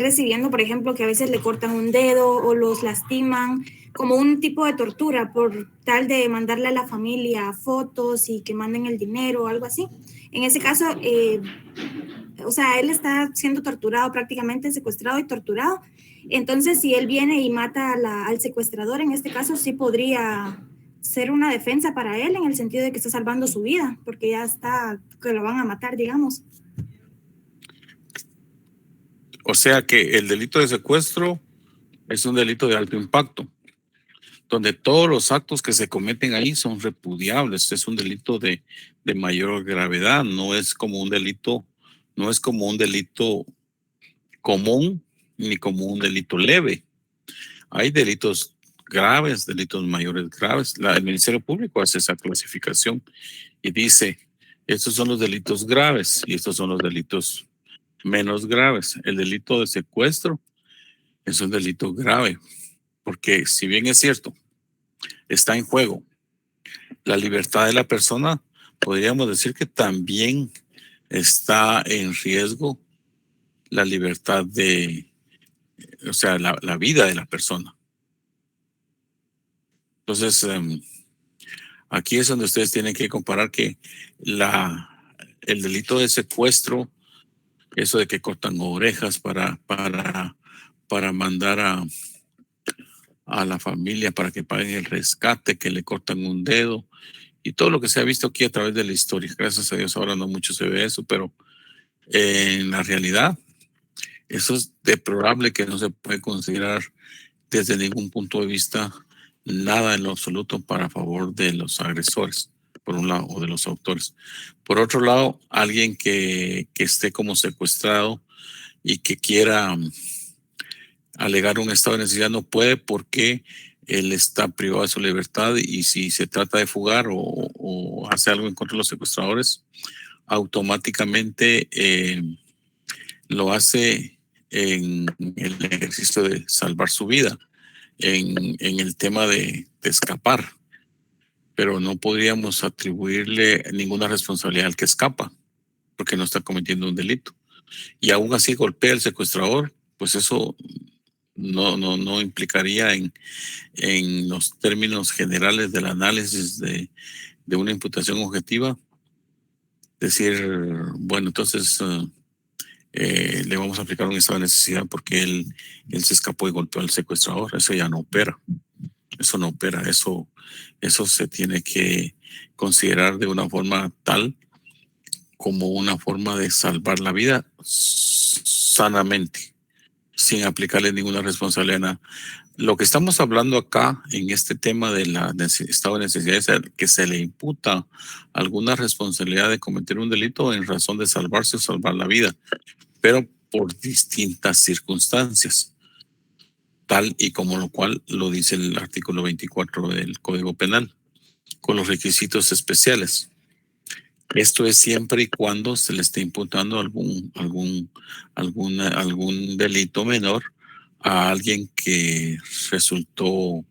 S8: recibiendo, por ejemplo, que a veces le cortan un dedo o los lastiman, como un tipo de tortura por tal de mandarle a la familia fotos y que manden el dinero o algo así. En ese caso, o sea, él está siendo torturado prácticamente, secuestrado y torturado. Entonces, si él viene y mata al secuestrador, en este caso sí podría ser una defensa para él en el sentido de que está salvando su vida, porque ya está, que lo van a matar, digamos.
S1: O sea que el delito de secuestro es un delito de alto impacto, donde todos los actos que se cometen ahí son repudiables. Es un delito de mayor gravedad, no es como un delito común ni como un delito leve. Hay delitos graves, delitos mayores graves. El Ministerio Público hace esa clasificación y dice, estos son los delitos graves y estos son los delitos menos graves. El delito de secuestro es un delito grave, porque si bien es cierto, está en juego la libertad de la persona, podríamos decir que también está en riesgo la libertad o sea, la vida de la persona. Entonces, aquí es donde ustedes tienen que comparar que el delito de secuestro, eso de que cortan orejas para mandar a la familia para que paguen el rescate, que le cortan un dedo y todo lo que se ha visto aquí a través de la historia. Gracias a Dios ahora no mucho se ve eso, pero en la realidad eso es deplorable, que no se puede considerar desde ningún punto de vista nada en lo absoluto para favor de los agresores, por un lado, o de los autores. Por otro lado, alguien que esté como secuestrado y que quiera alegar un estado de necesidad no puede, porque él está privado de su libertad, y si se trata de fugar o hace algo en contra de los secuestradores, automáticamente lo hace en el ejercicio de salvar su vida, en el tema de escapar, pero no podríamos atribuirle ninguna responsabilidad al que escapa, porque no está cometiendo un delito. Y aún así golpea al secuestrador, pues eso no implicaría en los términos generales del análisis de una imputación objetiva decir, bueno, entonces le vamos a aplicar un estado de necesidad porque él se escapó y golpeó al secuestrador. Eso ya no opera. Eso no opera. Eso se tiene que considerar de una forma tal como una forma de salvar la vida sanamente, sin aplicarle ninguna responsabilidad a nada. Lo que estamos hablando acá en este tema del estado de necesidad es que se le imputa alguna responsabilidad de cometer un delito en razón de salvarse o salvar la vida, pero por distintas circunstancias, tal y como lo cual lo dice el artículo 24 del Código Penal, con los requisitos especiales. Esto es siempre y cuando se le esté imputando algún delito menor a alguien que resultó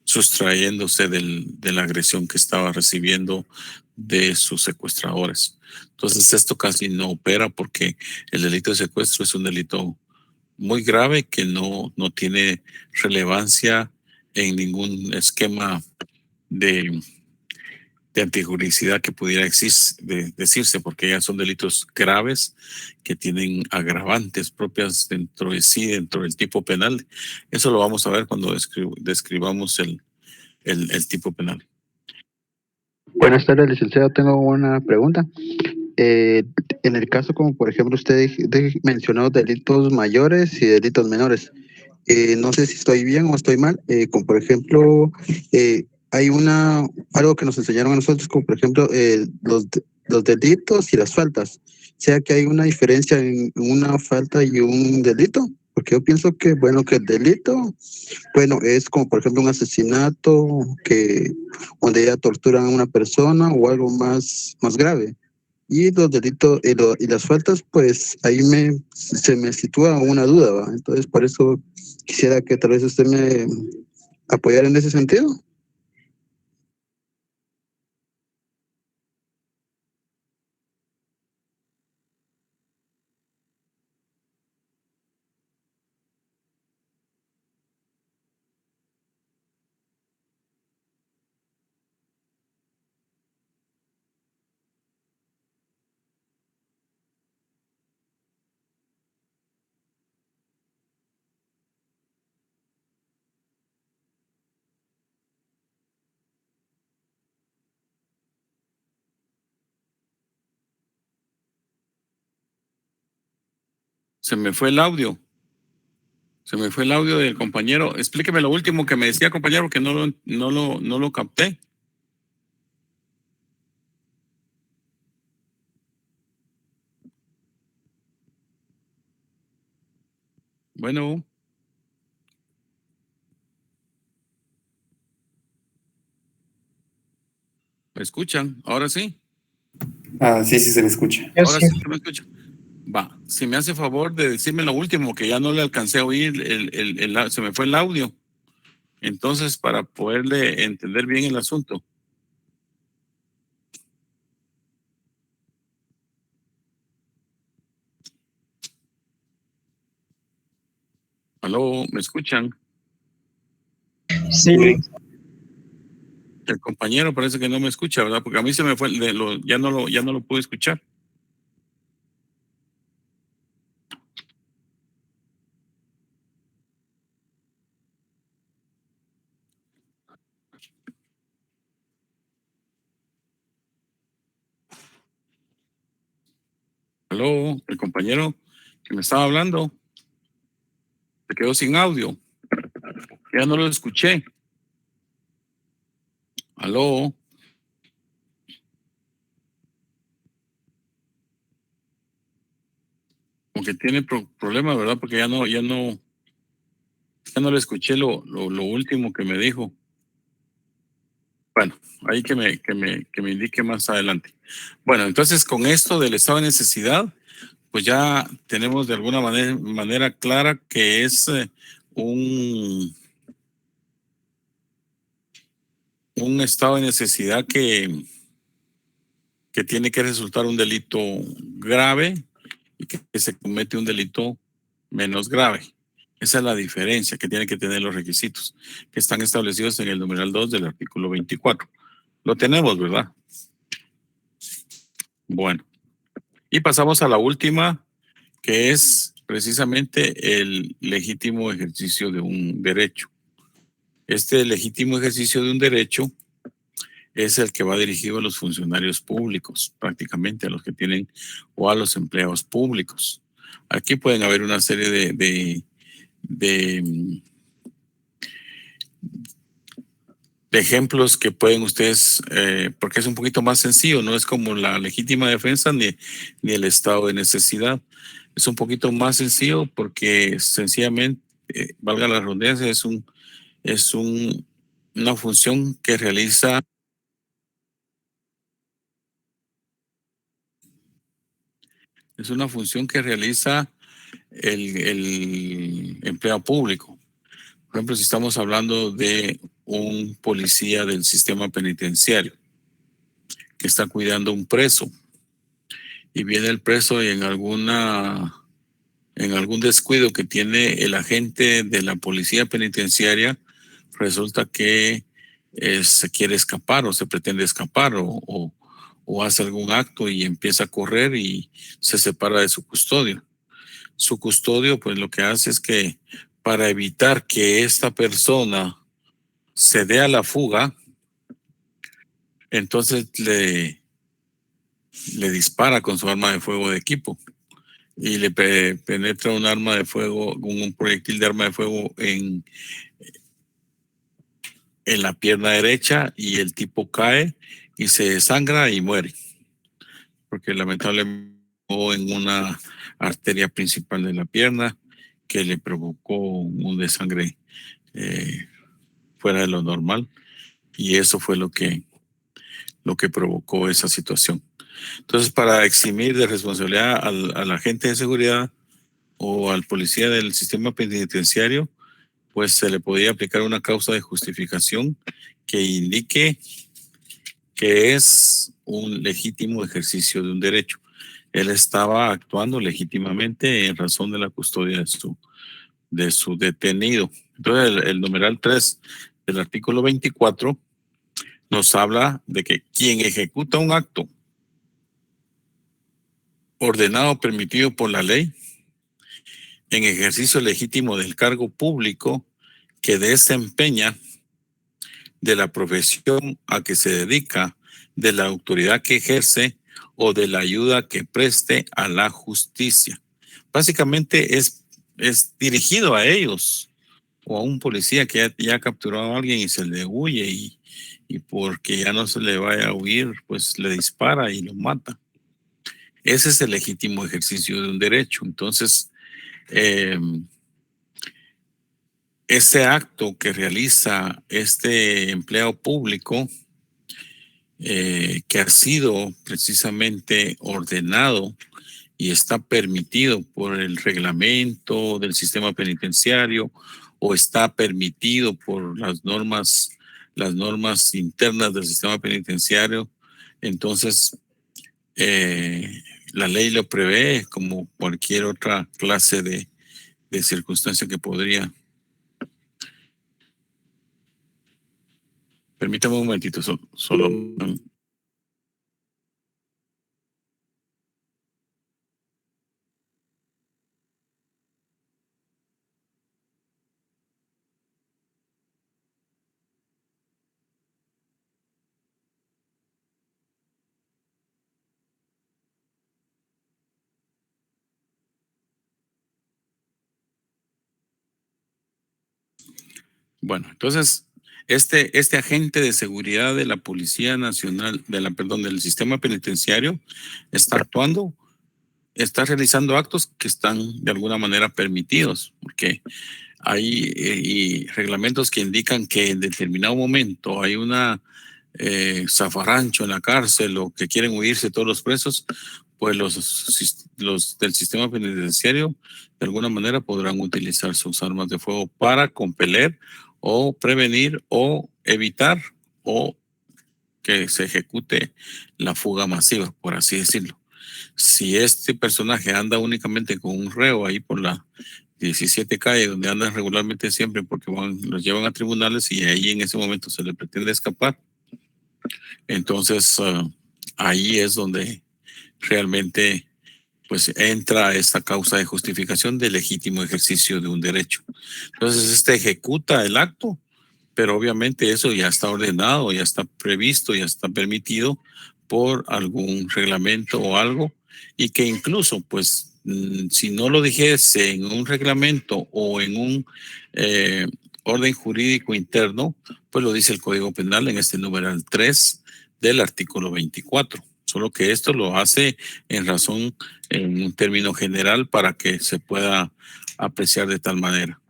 S1: sustrayéndose de la agresión que estaba recibiendo de sus secuestradores. Entonces esto casi no opera, porque el delito de secuestro es un delito muy grave que no tiene relevancia en ningún esquema de antijuricidad que pudiera decirse, porque ya son delitos graves que tienen agravantes propias dentro de sí, dentro del tipo penal. Eso lo vamos a ver cuando describamos el tipo penal.
S9: Buenas tardes, licenciado. Tengo una pregunta. En el caso, como por ejemplo, usted mencionó delitos mayores y delitos menores. No sé si estoy bien o estoy mal. Como por ejemplo, hay algo que nos enseñaron a nosotros, como por ejemplo, los delitos y las faltas. O sea que hay una diferencia en una falta y un delito. Porque yo pienso que, bueno, que el delito, bueno, es como por ejemplo un asesinato donde ya torturan a una persona o algo más grave. Y los delitos y las faltas, pues ahí se me sitúa una duda, ¿va? Entonces, por eso quisiera que tal vez usted me apoyara en ese sentido.
S1: Se me fue el audio. Se me fue el audio del compañero. Explíqueme lo último que me decía, compañero, que no lo capté. Bueno. ¿Me escuchan? ¿Ahora sí?
S10: Sí, sí se le escucha.
S1: Ahora sí que me escuchan. Va, si me hace favor de decirme lo último, que ya no le alcancé a oír, se me fue el audio. Entonces, para poderle entender bien el asunto. ¿Aló? ¿Me escuchan?
S3: Sí.
S1: El compañero parece que no me escucha, ¿verdad? Porque a mí se me fue, ya no lo pude escuchar. ¿Aló? El compañero que me estaba hablando se quedó sin audio. Ya no lo escuché. ¿Aló? Como que tiene problema, ¿verdad? Porque ya no le escuché lo último que me dijo. Bueno, ahí que me indique más adelante. Bueno, entonces con esto del estado de necesidad, pues ya tenemos de alguna manera clara que es un estado de necesidad que tiene que resultar un delito grave y que se comete un delito menos grave. Esa es la diferencia que tienen que tener los requisitos que están establecidos en el numeral 2 del artículo 24. Lo tenemos, ¿verdad? Bueno, y pasamos a la última, que es precisamente el legítimo ejercicio de un derecho. Este legítimo ejercicio de un derecho es el que va dirigido a los funcionarios públicos, prácticamente a los que tienen o a los empleados públicos. Aquí pueden haber una serie de ejemplos que pueden ustedes, porque es un poquito más sencillo, no es como la legítima defensa ni el estado de necesidad. Es un poquito más sencillo porque sencillamente, valga la redundancia, es una función que realiza el empleado público. Por ejemplo, si estamos hablando de un policía del sistema penitenciario que está cuidando a un preso y viene el preso y en algún descuido que tiene el agente de la policía penitenciaria, resulta que se quiere escapar o se pretende escapar o hace algún acto y empieza a correr y se separa de su custodio. Su custodio, pues lo que hace es que para evitar que esta persona se dé a la fuga, entonces le dispara con su arma de fuego de equipo y le penetra un arma de fuego, un proyectil de arma de fuego en la pierna derecha y el tipo cae y se desangra y muere, porque lamentablemente en una arteria principal de la pierna que le provocó un desangre fuera de lo normal, y eso fue lo que provocó esa situación. Entonces, para eximir de responsabilidad al agente de seguridad o al policía del sistema penitenciario, pues se le podía aplicar una causa de justificación que indique que es un legítimo ejercicio de un derecho. Él estaba actuando legítimamente en razón de la custodia de su detenido. Entonces, el numeral 3 del artículo 24 nos habla de que quien ejecuta un acto ordenado o permitido por la ley en ejercicio legítimo del cargo público que desempeña, de la profesión a que se dedica, de la autoridad que ejerce o de la ayuda que preste a la justicia. Básicamente es dirigido a ellos o a un policía que ya ha capturado a alguien y se le huye y porque ya no se le vaya a huir, pues le dispara y lo mata. Ese es el legítimo ejercicio de un derecho. Entonces, ese acto que realiza este empleado público, que ha sido precisamente ordenado y está permitido por el reglamento del sistema penitenciario o está permitido por las normas internas del sistema penitenciario, entonces la ley lo prevé como cualquier otra clase de circunstancia que podría. Permítame un momentito, solo. Bueno, entonces, este agente de seguridad de la Policía Nacional, del sistema penitenciario, está actuando, está realizando actos que están de alguna manera permitidos, porque hay reglamentos que indican que en determinado momento hay una zafarrancho en la cárcel o que quieren huirse todos los presos, pues los del sistema penitenciario de alguna manera podrán utilizar sus armas de fuego para compeler o prevenir o evitar o que se ejecute la fuga masiva, por así decirlo. Si este personaje anda únicamente con un reo ahí por la 17 calle, donde andan regularmente siempre porque los llevan a tribunales y ahí en ese momento se le pretende escapar, entonces ahí es donde realmente pues entra esta causa de justificación de legítimo ejercicio de un derecho. Entonces ejecuta el acto, pero obviamente eso ya está ordenado, ya está previsto, ya está permitido por algún reglamento o algo, y que incluso pues si no lo dijese en un reglamento o en un orden jurídico interno, pues lo dice el Código Penal en este numeral 3 del artículo 24. Solo que esto lo hace en razón, en un término general, para que se pueda apreciar de tal manera.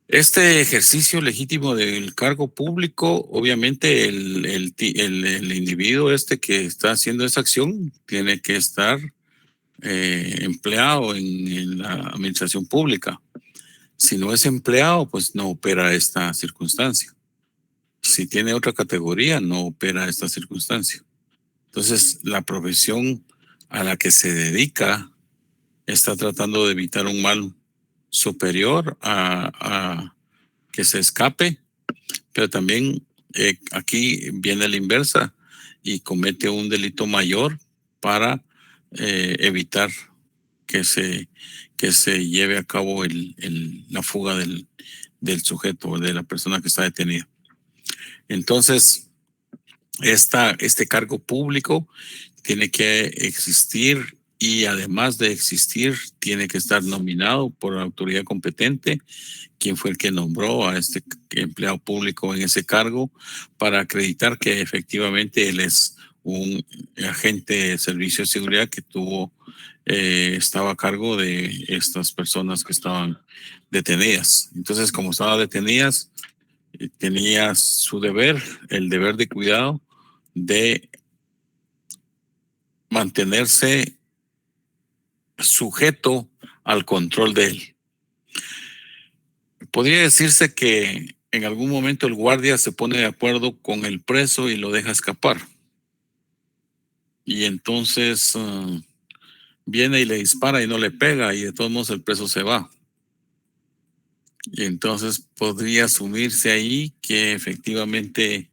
S1: Este ejercicio legítimo del cargo público, obviamente el individuo que está haciendo esa acción tiene que estar empleado en la administración pública. Si no es empleado, pues no opera esta circunstancia. Si tiene otra categoría, no opera esta circunstancia. Entonces, la profesión a la que se dedica está tratando de evitar un mal superior a que se escape Pero también aquí viene la inversa y comete un delito mayor para evitar que se lleve a cabo la fuga del sujeto o de la persona que está detenida. Entonces, este cargo público tiene que existir y además de existir, tiene que estar nominado por la autoridad competente, quien fue el que nombró a este empleado público en ese cargo, para acreditar que efectivamente él es un agente de servicio de seguridad que estaba a cargo de estas personas que estaban detenidas. Entonces, como estaban detenidas, tenía su deber, el deber de cuidado de mantenerse sujeto al control de él. Podría decirse que en algún momento el guardia se pone de acuerdo con el preso y lo deja escapar. Y entonces viene y le dispara y no le pega y de todos modos el preso se va. Y entonces podría asumirse ahí que efectivamente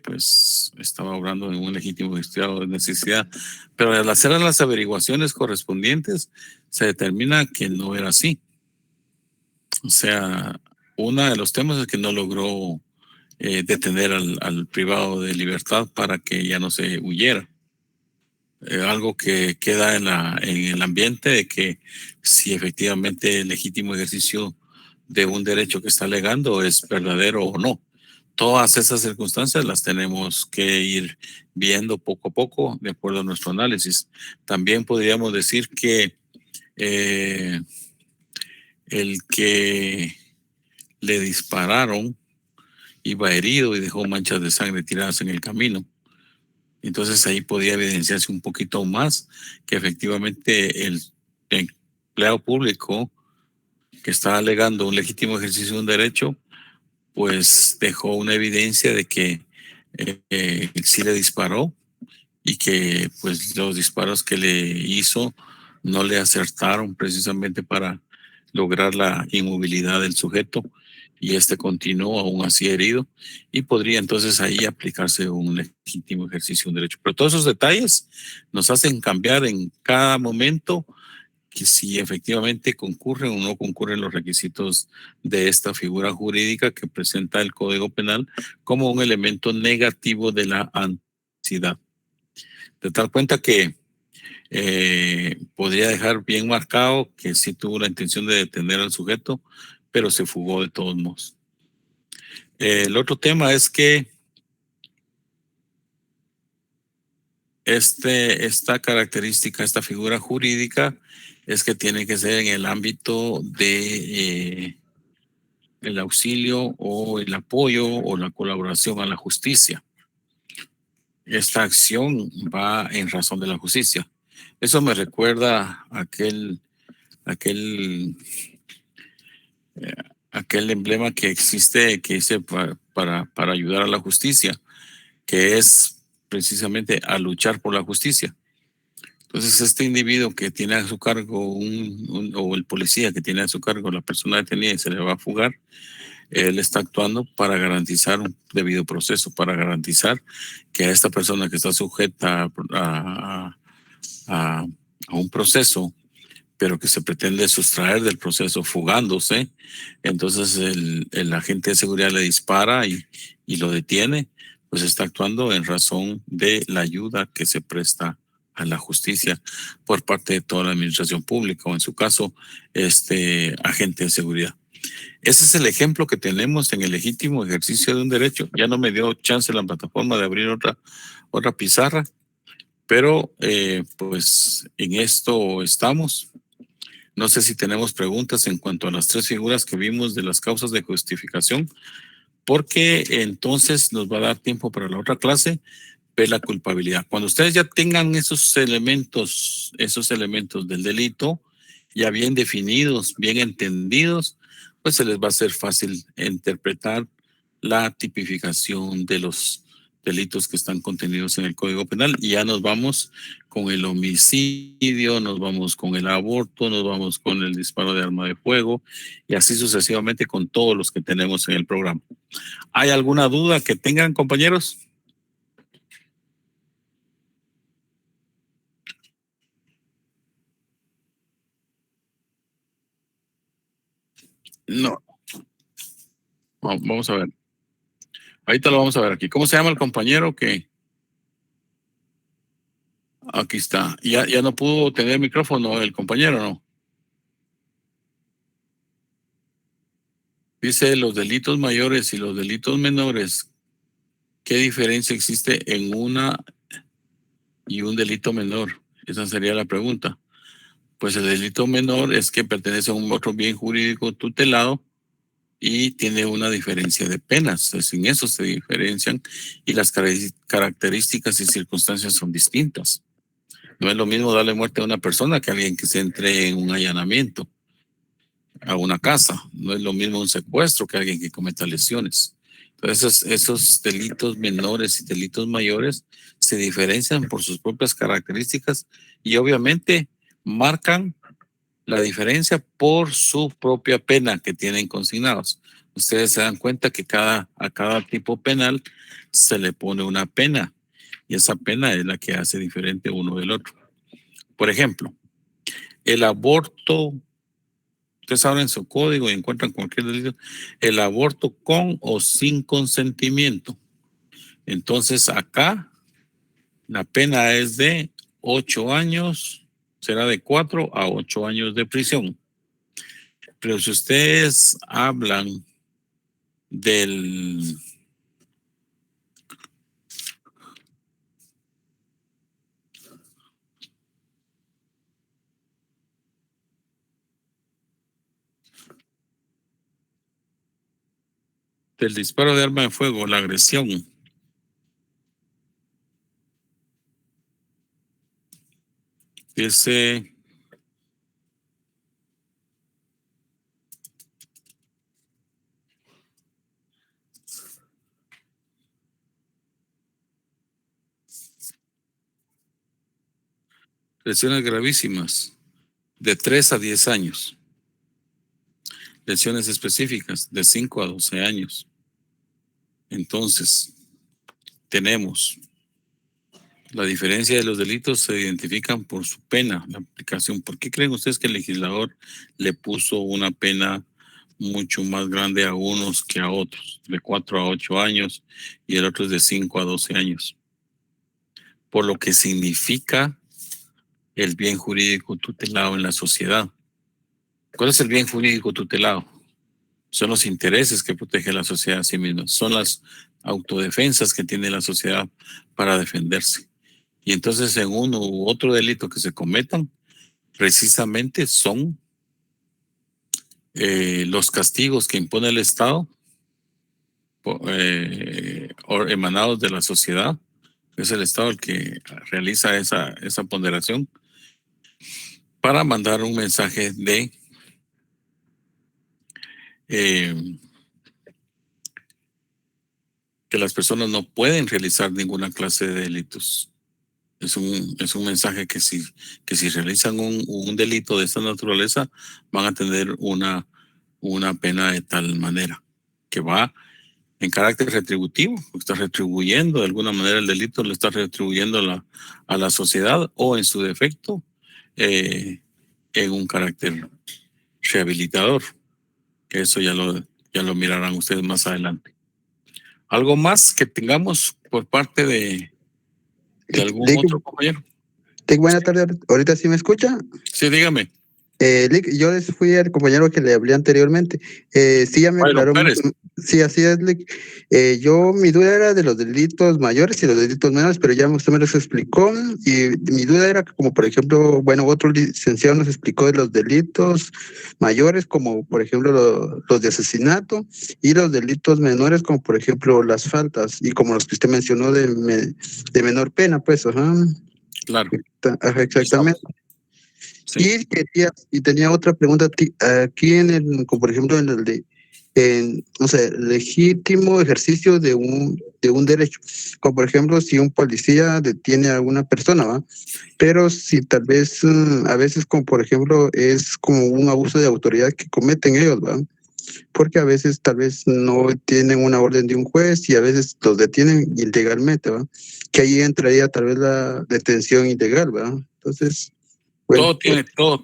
S1: pues estaba obrando en un legítimo estado de necesidad, pero al hacer las averiguaciones correspondientes se determina que no era así. O sea, uno de los temas es que no logró detener al privado de libertad para que ya no se huyera. Algo que queda en el ambiente de que si efectivamente el legítimo ejercicio de un derecho que está alegando es verdadero o no. Todas esas circunstancias las tenemos que ir viendo poco a poco de acuerdo a nuestro análisis. También podríamos decir que el que le dispararon iba herido y dejó manchas de sangre tiradas en el camino. Entonces ahí podía evidenciarse un poquito más que efectivamente el empleado público que está alegando un legítimo ejercicio de un derecho, pues dejó una evidencia de que sí le disparó y que pues los disparos que le hizo no le acertaron precisamente para lograr la inmovilidad del sujeto y continuó aún así herido y podría entonces ahí aplicarse un legítimo ejercicio de un derecho. Pero todos esos detalles nos hacen cambiar en cada momento que si efectivamente concurren o no concurren los requisitos de esta figura jurídica que presenta el Código Penal como un elemento negativo de la anticidad. De tal cuenta que podría dejar bien marcado que sí tuvo la intención de detener al sujeto, pero se fugó de todos modos. El otro tema es que esta característica, esta figura jurídica, es que tiene que ser en el ámbito de el auxilio o el apoyo o la colaboración a la justicia. Esta acción va en razón de la justicia. Eso me recuerda aquel emblema que existe, que dice para ayudar a la justicia, que es precisamente a luchar por la justicia. Entonces, este individuo que tiene a su cargo o el policía que tiene a su cargo la persona detenida y se le va a fugar, él está actuando para garantizar un debido proceso, para garantizar que a esta persona que está sujeta a un proceso, pero que se pretende sustraer del proceso fugándose, entonces el agente de seguridad le dispara y lo detiene, pues está actuando en razón de la ayuda que se presta a la justicia por parte de toda la administración pública o en su caso, agente de seguridad. Ese es el ejemplo que tenemos en el legítimo ejercicio de un derecho. Ya no me dio chance la plataforma de abrir otra pizarra, pero pues en esto estamos. No sé si tenemos preguntas en cuanto a las tres figuras que vimos de las causas de justificación, porque entonces nos va a dar tiempo para la otra clase ver la culpabilidad. Cuando ustedes ya tengan esos elementos del delito ya bien definidos, bien entendidos, pues se les va a ser fácil interpretar la tipificación de los delitos que están contenidos en el Código Penal. Y ya nos vamos con el homicidio, nos vamos con el aborto, nos vamos con el disparo de arma de fuego y así sucesivamente con todos los que tenemos en el programa. ¿Hay alguna duda que tengan, compañeros? No. Vamos a ver. Ahorita lo vamos a ver aquí. ¿Cómo se llama el compañero que? Aquí está. Ya no pudo tener micrófono el compañero, ¿no? Dice los delitos mayores y los delitos menores. ¿Qué diferencia existe en una y un delito menor? Esa sería la pregunta. Pues el delito menor es que pertenece a un otro bien jurídico tutelado y tiene una diferencia de penas. En eso se diferencian y las características y circunstancias son distintas. No es lo mismo darle muerte a una persona que a alguien que se entre en un allanamiento a una casa. No es lo mismo un secuestro que alguien que cometa lesiones. Entonces, esos delitos menores y delitos mayores se diferencian por sus propias características y obviamente marcan la diferencia por su propia pena que tienen consignados. Ustedes se dan cuenta que a cada tipo penal se le pone una pena y esa pena es la que hace diferente uno del otro. Por ejemplo, el aborto, ustedes abren su código y encuentran cualquier delito, el aborto con o sin consentimiento. Entonces acá la pena es de 8 años, será de 4 a 8 años de prisión. Pero si ustedes hablan del disparo de arma de fuego, la agresión, dice lesiones gravísimas de 3 a 10 años. Lesiones específicas de 5 a 12 años. Entonces, tenemos la diferencia de los delitos se identifican por su pena, la aplicación. ¿Por qué creen ustedes que el legislador le puso una pena mucho más grande a unos que a otros? De 4 a 8 años y el otro es de 5 a 12 años. Por lo que significa el bien jurídico tutelado en la sociedad. ¿Cuál es el bien jurídico tutelado? Son los intereses que protege la sociedad a sí misma. Son las autodefensas que tiene la sociedad para defenderse. Y entonces en uno u otro delito que se cometan, precisamente son los castigos que impone el Estado emanados de la sociedad. Es el Estado el que realiza esa ponderación para mandar un mensaje de que las personas no pueden realizar ninguna clase de delitos. Es un mensaje que si realizan un delito de esta naturaleza van a tener una pena de tal manera que va en carácter retributivo, está retribuyendo de alguna manera el delito, le está retribuyendo a la sociedad o en su defecto en un carácter rehabilitador, que eso ya lo mirarán ustedes más adelante. ¿Algo más que tengamos por parte de algún otro compañero?
S9: Buenas tardes, ¿ahorita sí me escucha?
S1: Sí, dígame.
S9: Lick, yo les fui al compañero que le hablé anteriormente. Sí, ya me aclaró. Sí, así es, Lick. Mi duda era de los delitos mayores y los delitos menores, pero ya usted me los explicó. Y mi duda era que, como por ejemplo, otro licenciado nos explicó de los delitos mayores, como por ejemplo los de asesinato, y los delitos menores, como por ejemplo las faltas, y como los que usted mencionó de menor pena, pues, ajá.
S1: Claro.
S9: Ajá, exactamente. Sí. Y tenía otra pregunta aquí como por ejemplo en el de legítimo ejercicio de un derecho. Como por ejemplo, si un policía detiene a alguna persona, ¿va? Pero si tal vez, a veces como por ejemplo, es como un abuso de autoridad que cometen ellos, ¿va? Porque a veces tal vez no tienen una orden de un juez y a veces los detienen ilegalmente, ¿va? Que ahí entraría tal vez la detención ilegal, ¿va? Entonces, bueno,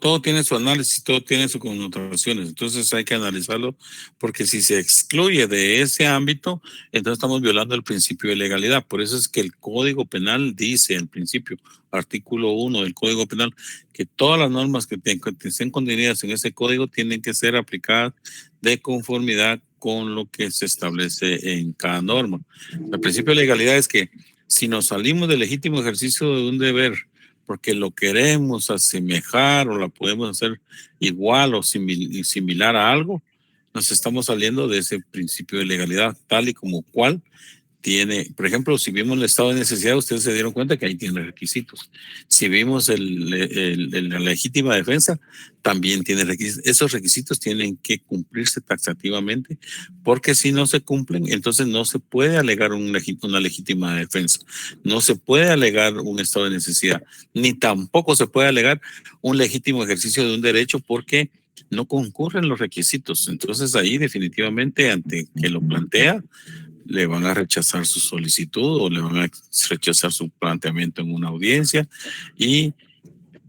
S1: Todo tiene su análisis, todo tiene sus connotaciones. Entonces hay que analizarlo, porque si se excluye de ese ámbito, entonces estamos violando el principio de legalidad. Por eso es que el Código Penal dice, en principio, artículo 1 del Código Penal, que todas las normas que estén contenidas en ese código tienen que ser aplicadas de conformidad con lo que se establece en cada norma. El principio de legalidad es que si nos salimos del legítimo ejercicio de un deber, porque lo queremos asemejar o la podemos hacer igual o similar a algo, nos estamos saliendo de ese principio de legalidad, tal y como cual tiene, por ejemplo, si vimos el estado de necesidad, ustedes se dieron cuenta que ahí tiene requisitos. Si vimos la legítima defensa, también tiene requisitos. Esos requisitos tienen que cumplirse taxativamente, porque si no se cumplen, entonces no se puede alegar una legítima defensa, no se puede alegar un estado de necesidad, ni tampoco se puede alegar un legítimo ejercicio de un derecho, porque no concurren los requisitos. Entonces ahí definitivamente, ante que lo plantea, le van a rechazar su solicitud o le van a rechazar su planteamiento en una audiencia, y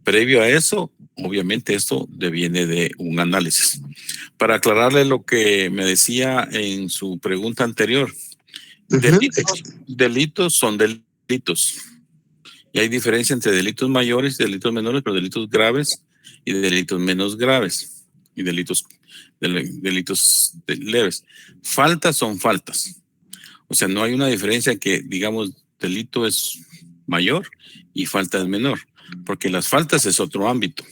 S1: previo a eso, obviamente esto deviene de un análisis. Para aclararle lo que me decía en su pregunta anterior, delitos son delitos. Y hay diferencia entre delitos mayores y delitos menores, pero delitos graves y delitos menos graves y delitos leves. Faltas son faltas. O sea, no hay una diferencia que, digamos, delito es mayor y falta es menor, porque las faltas es otro ámbito.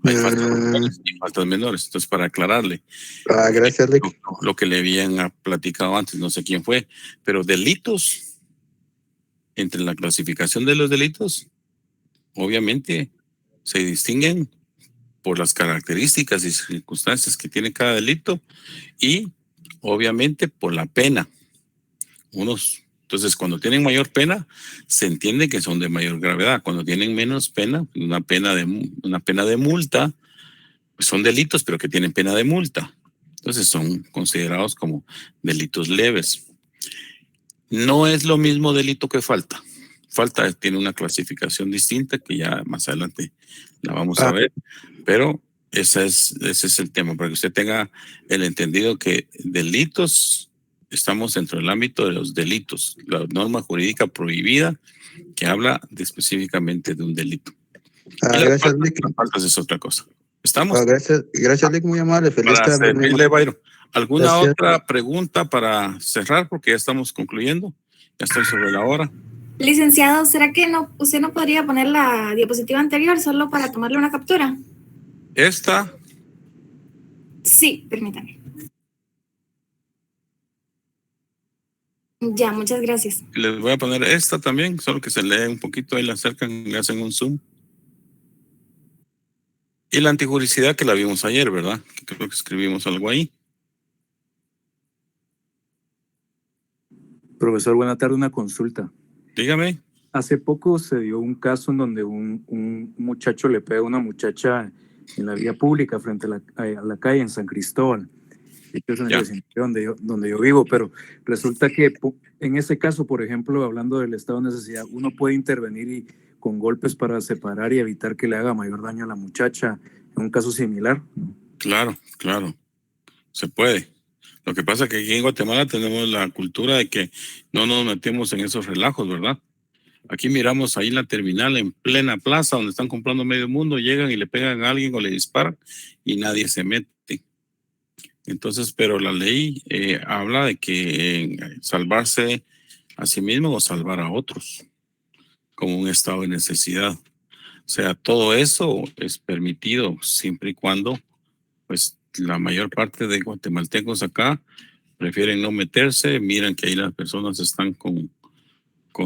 S1: Hay faltas mayores y faltas menores. Entonces, para aclararle,
S9: gracias, Rick.
S1: Lo que le habían platicado antes, no sé quién fue, pero delitos, entre la clasificación de los delitos, obviamente se distinguen por las características y circunstancias que tiene cada delito y obviamente por la pena. Entonces, cuando tienen mayor pena, se entiende que son de mayor gravedad. Cuando tienen menos pena, una pena de multa, pues son delitos, pero que tienen pena de multa. Entonces, son considerados como delitos leves. No es lo mismo delito que falta. Falta tiene una clasificación distinta que ya más adelante la vamos a ver, pero ese es el tema, para que usted tenga el entendido que delitos, estamos dentro del ámbito de los delitos, la norma jurídica prohibida que habla específicamente de un delito.
S9: Gracias, Lick.
S1: Las faltas es otra cosa. ¿Estamos?
S9: Gracias, Lick, muy amable. Feliz
S1: Para
S9: tarde.
S1: servirle, Byron. ¿Alguna
S9: Gracias.
S1: otra pregunta para cerrar? Porque ya estamos concluyendo. Ya estoy sobre la hora.
S8: Licenciado, ¿será que usted no podría poner la diapositiva anterior solo para tomarle una captura?
S1: ¿Esta?
S8: Sí, permítame. Ya, muchas gracias.
S1: Les voy a poner esta también, solo que se lee un poquito, ahí la acercan, le hacen un zoom. Y la antijuricidad que la vimos ayer, ¿verdad? Que creo que escribimos algo ahí.
S11: Profesor, buena tarde, una consulta.
S1: Dígame.
S11: Hace poco se dio un caso en donde un muchacho le pega a una muchacha en la vía pública frente a la calle en San Cristóbal. Es en el vecindario donde yo vivo, pero resulta que en ese caso, por ejemplo, hablando del estado de necesidad, uno puede intervenir con golpes para separar y evitar que le haga mayor daño a la muchacha en un caso similar.
S1: Claro, se puede. Lo que pasa es que aquí en Guatemala tenemos la cultura de que no nos metemos en esos relajos, ¿verdad? Aquí miramos ahí la terminal en plena plaza donde están comprando medio mundo, llegan y le pegan a alguien o le disparan y nadie se mete. Entonces, pero la ley habla de que salvarse a sí mismo o salvar a otros como un estado de necesidad. O sea, todo eso es permitido siempre y cuando, pues, la mayor parte de guatemaltecos acá prefieren no meterse, miran que ahí las personas están con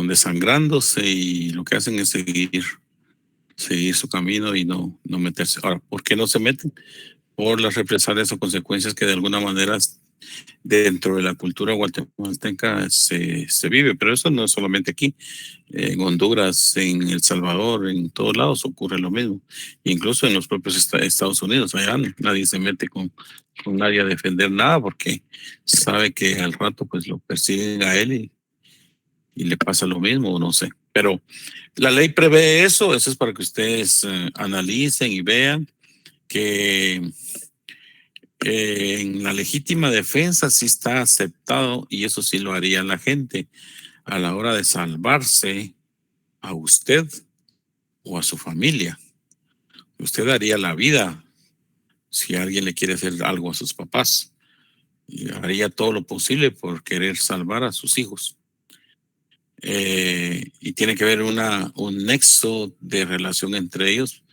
S1: desangrándose y lo que hacen es seguir su camino y no meterse. Ahora, ¿por qué no se meten? Por las represalias o consecuencias que de alguna manera dentro de la cultura guatemalteca se vive, pero eso no es solamente aquí. En Honduras, en El Salvador, en todos lados ocurre lo mismo. Incluso en los propios Estados Unidos, allá nadie se mete con nadie a defender nada porque sabe que al rato pues lo persiguen a él y le pasa lo mismo, no sé. Pero la ley prevé eso es para que ustedes analicen y vean que en la legítima defensa sí está aceptado y eso sí lo haría la gente a la hora de salvarse a usted o a su familia. Usted daría la vida si alguien le quiere hacer algo a sus papás y haría todo lo posible por querer salvar a sus hijos. Y tiene que haber un nexo de relación entre ellos,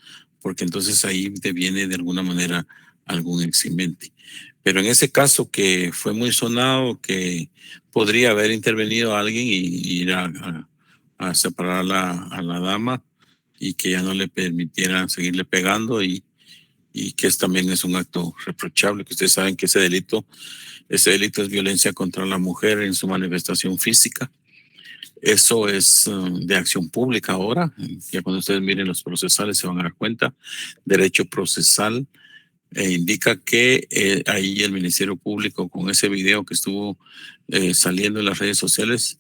S1: porque entonces ahí deviene de alguna manera algún eximente. Pero en ese caso que fue muy sonado, que podría haber intervenido alguien y ir a separar a la dama y que ya no le permitiera seguirle pegando y que también es un acto reprochable, que ustedes saben que ese delito es violencia contra la mujer en su manifestación física. Eso es de acción pública ahora. Ya cuando ustedes miren los procesales se van a dar cuenta. Derecho procesal indica que ahí el Ministerio Público, con ese video que estuvo saliendo en las redes sociales,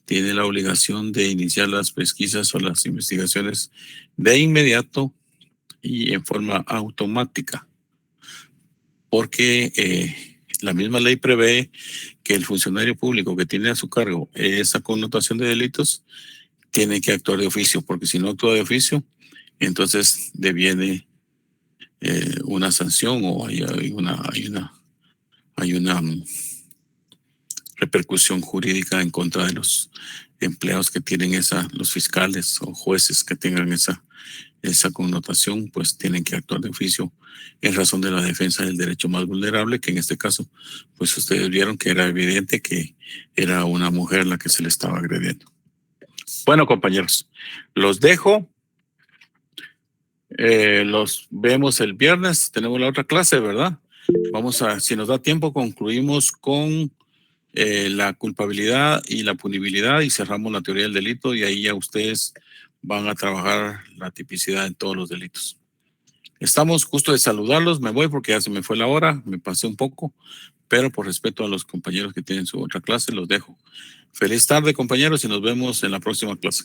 S1: tiene la obligación de iniciar las pesquisas o las investigaciones de inmediato y en forma automática. Porque la misma ley prevé que el funcionario público que tiene a su cargo esa connotación de delitos tiene que actuar de oficio, porque si no actúa de oficio, entonces deviene una sanción o hay una repercusión jurídica en contra de los empleados que tienen los fiscales o jueces que tengan esa connotación, pues tienen que actuar de oficio en razón de la defensa del derecho más vulnerable, que en este caso, pues ustedes vieron que era evidente que era una mujer la que se le estaba agrediendo. Bueno, compañeros, los dejo. Los vemos el viernes. Tenemos la otra clase, ¿verdad? Si nos da tiempo, concluimos con la culpabilidad y la punibilidad y cerramos la teoría del delito y ahí ya ustedes van a trabajar la tipicidad en todos los delitos. Estamos justo de saludarlos. Me voy porque ya se me fue la hora, me pasé un poco, pero por respeto a los compañeros que tienen su otra clase, los dejo. Feliz tarde, compañeros, y nos vemos en la próxima clase.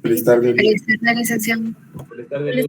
S10: Feliz tarde.
S8: Feliz tarde, licenciado.
S7: Feliz tarde.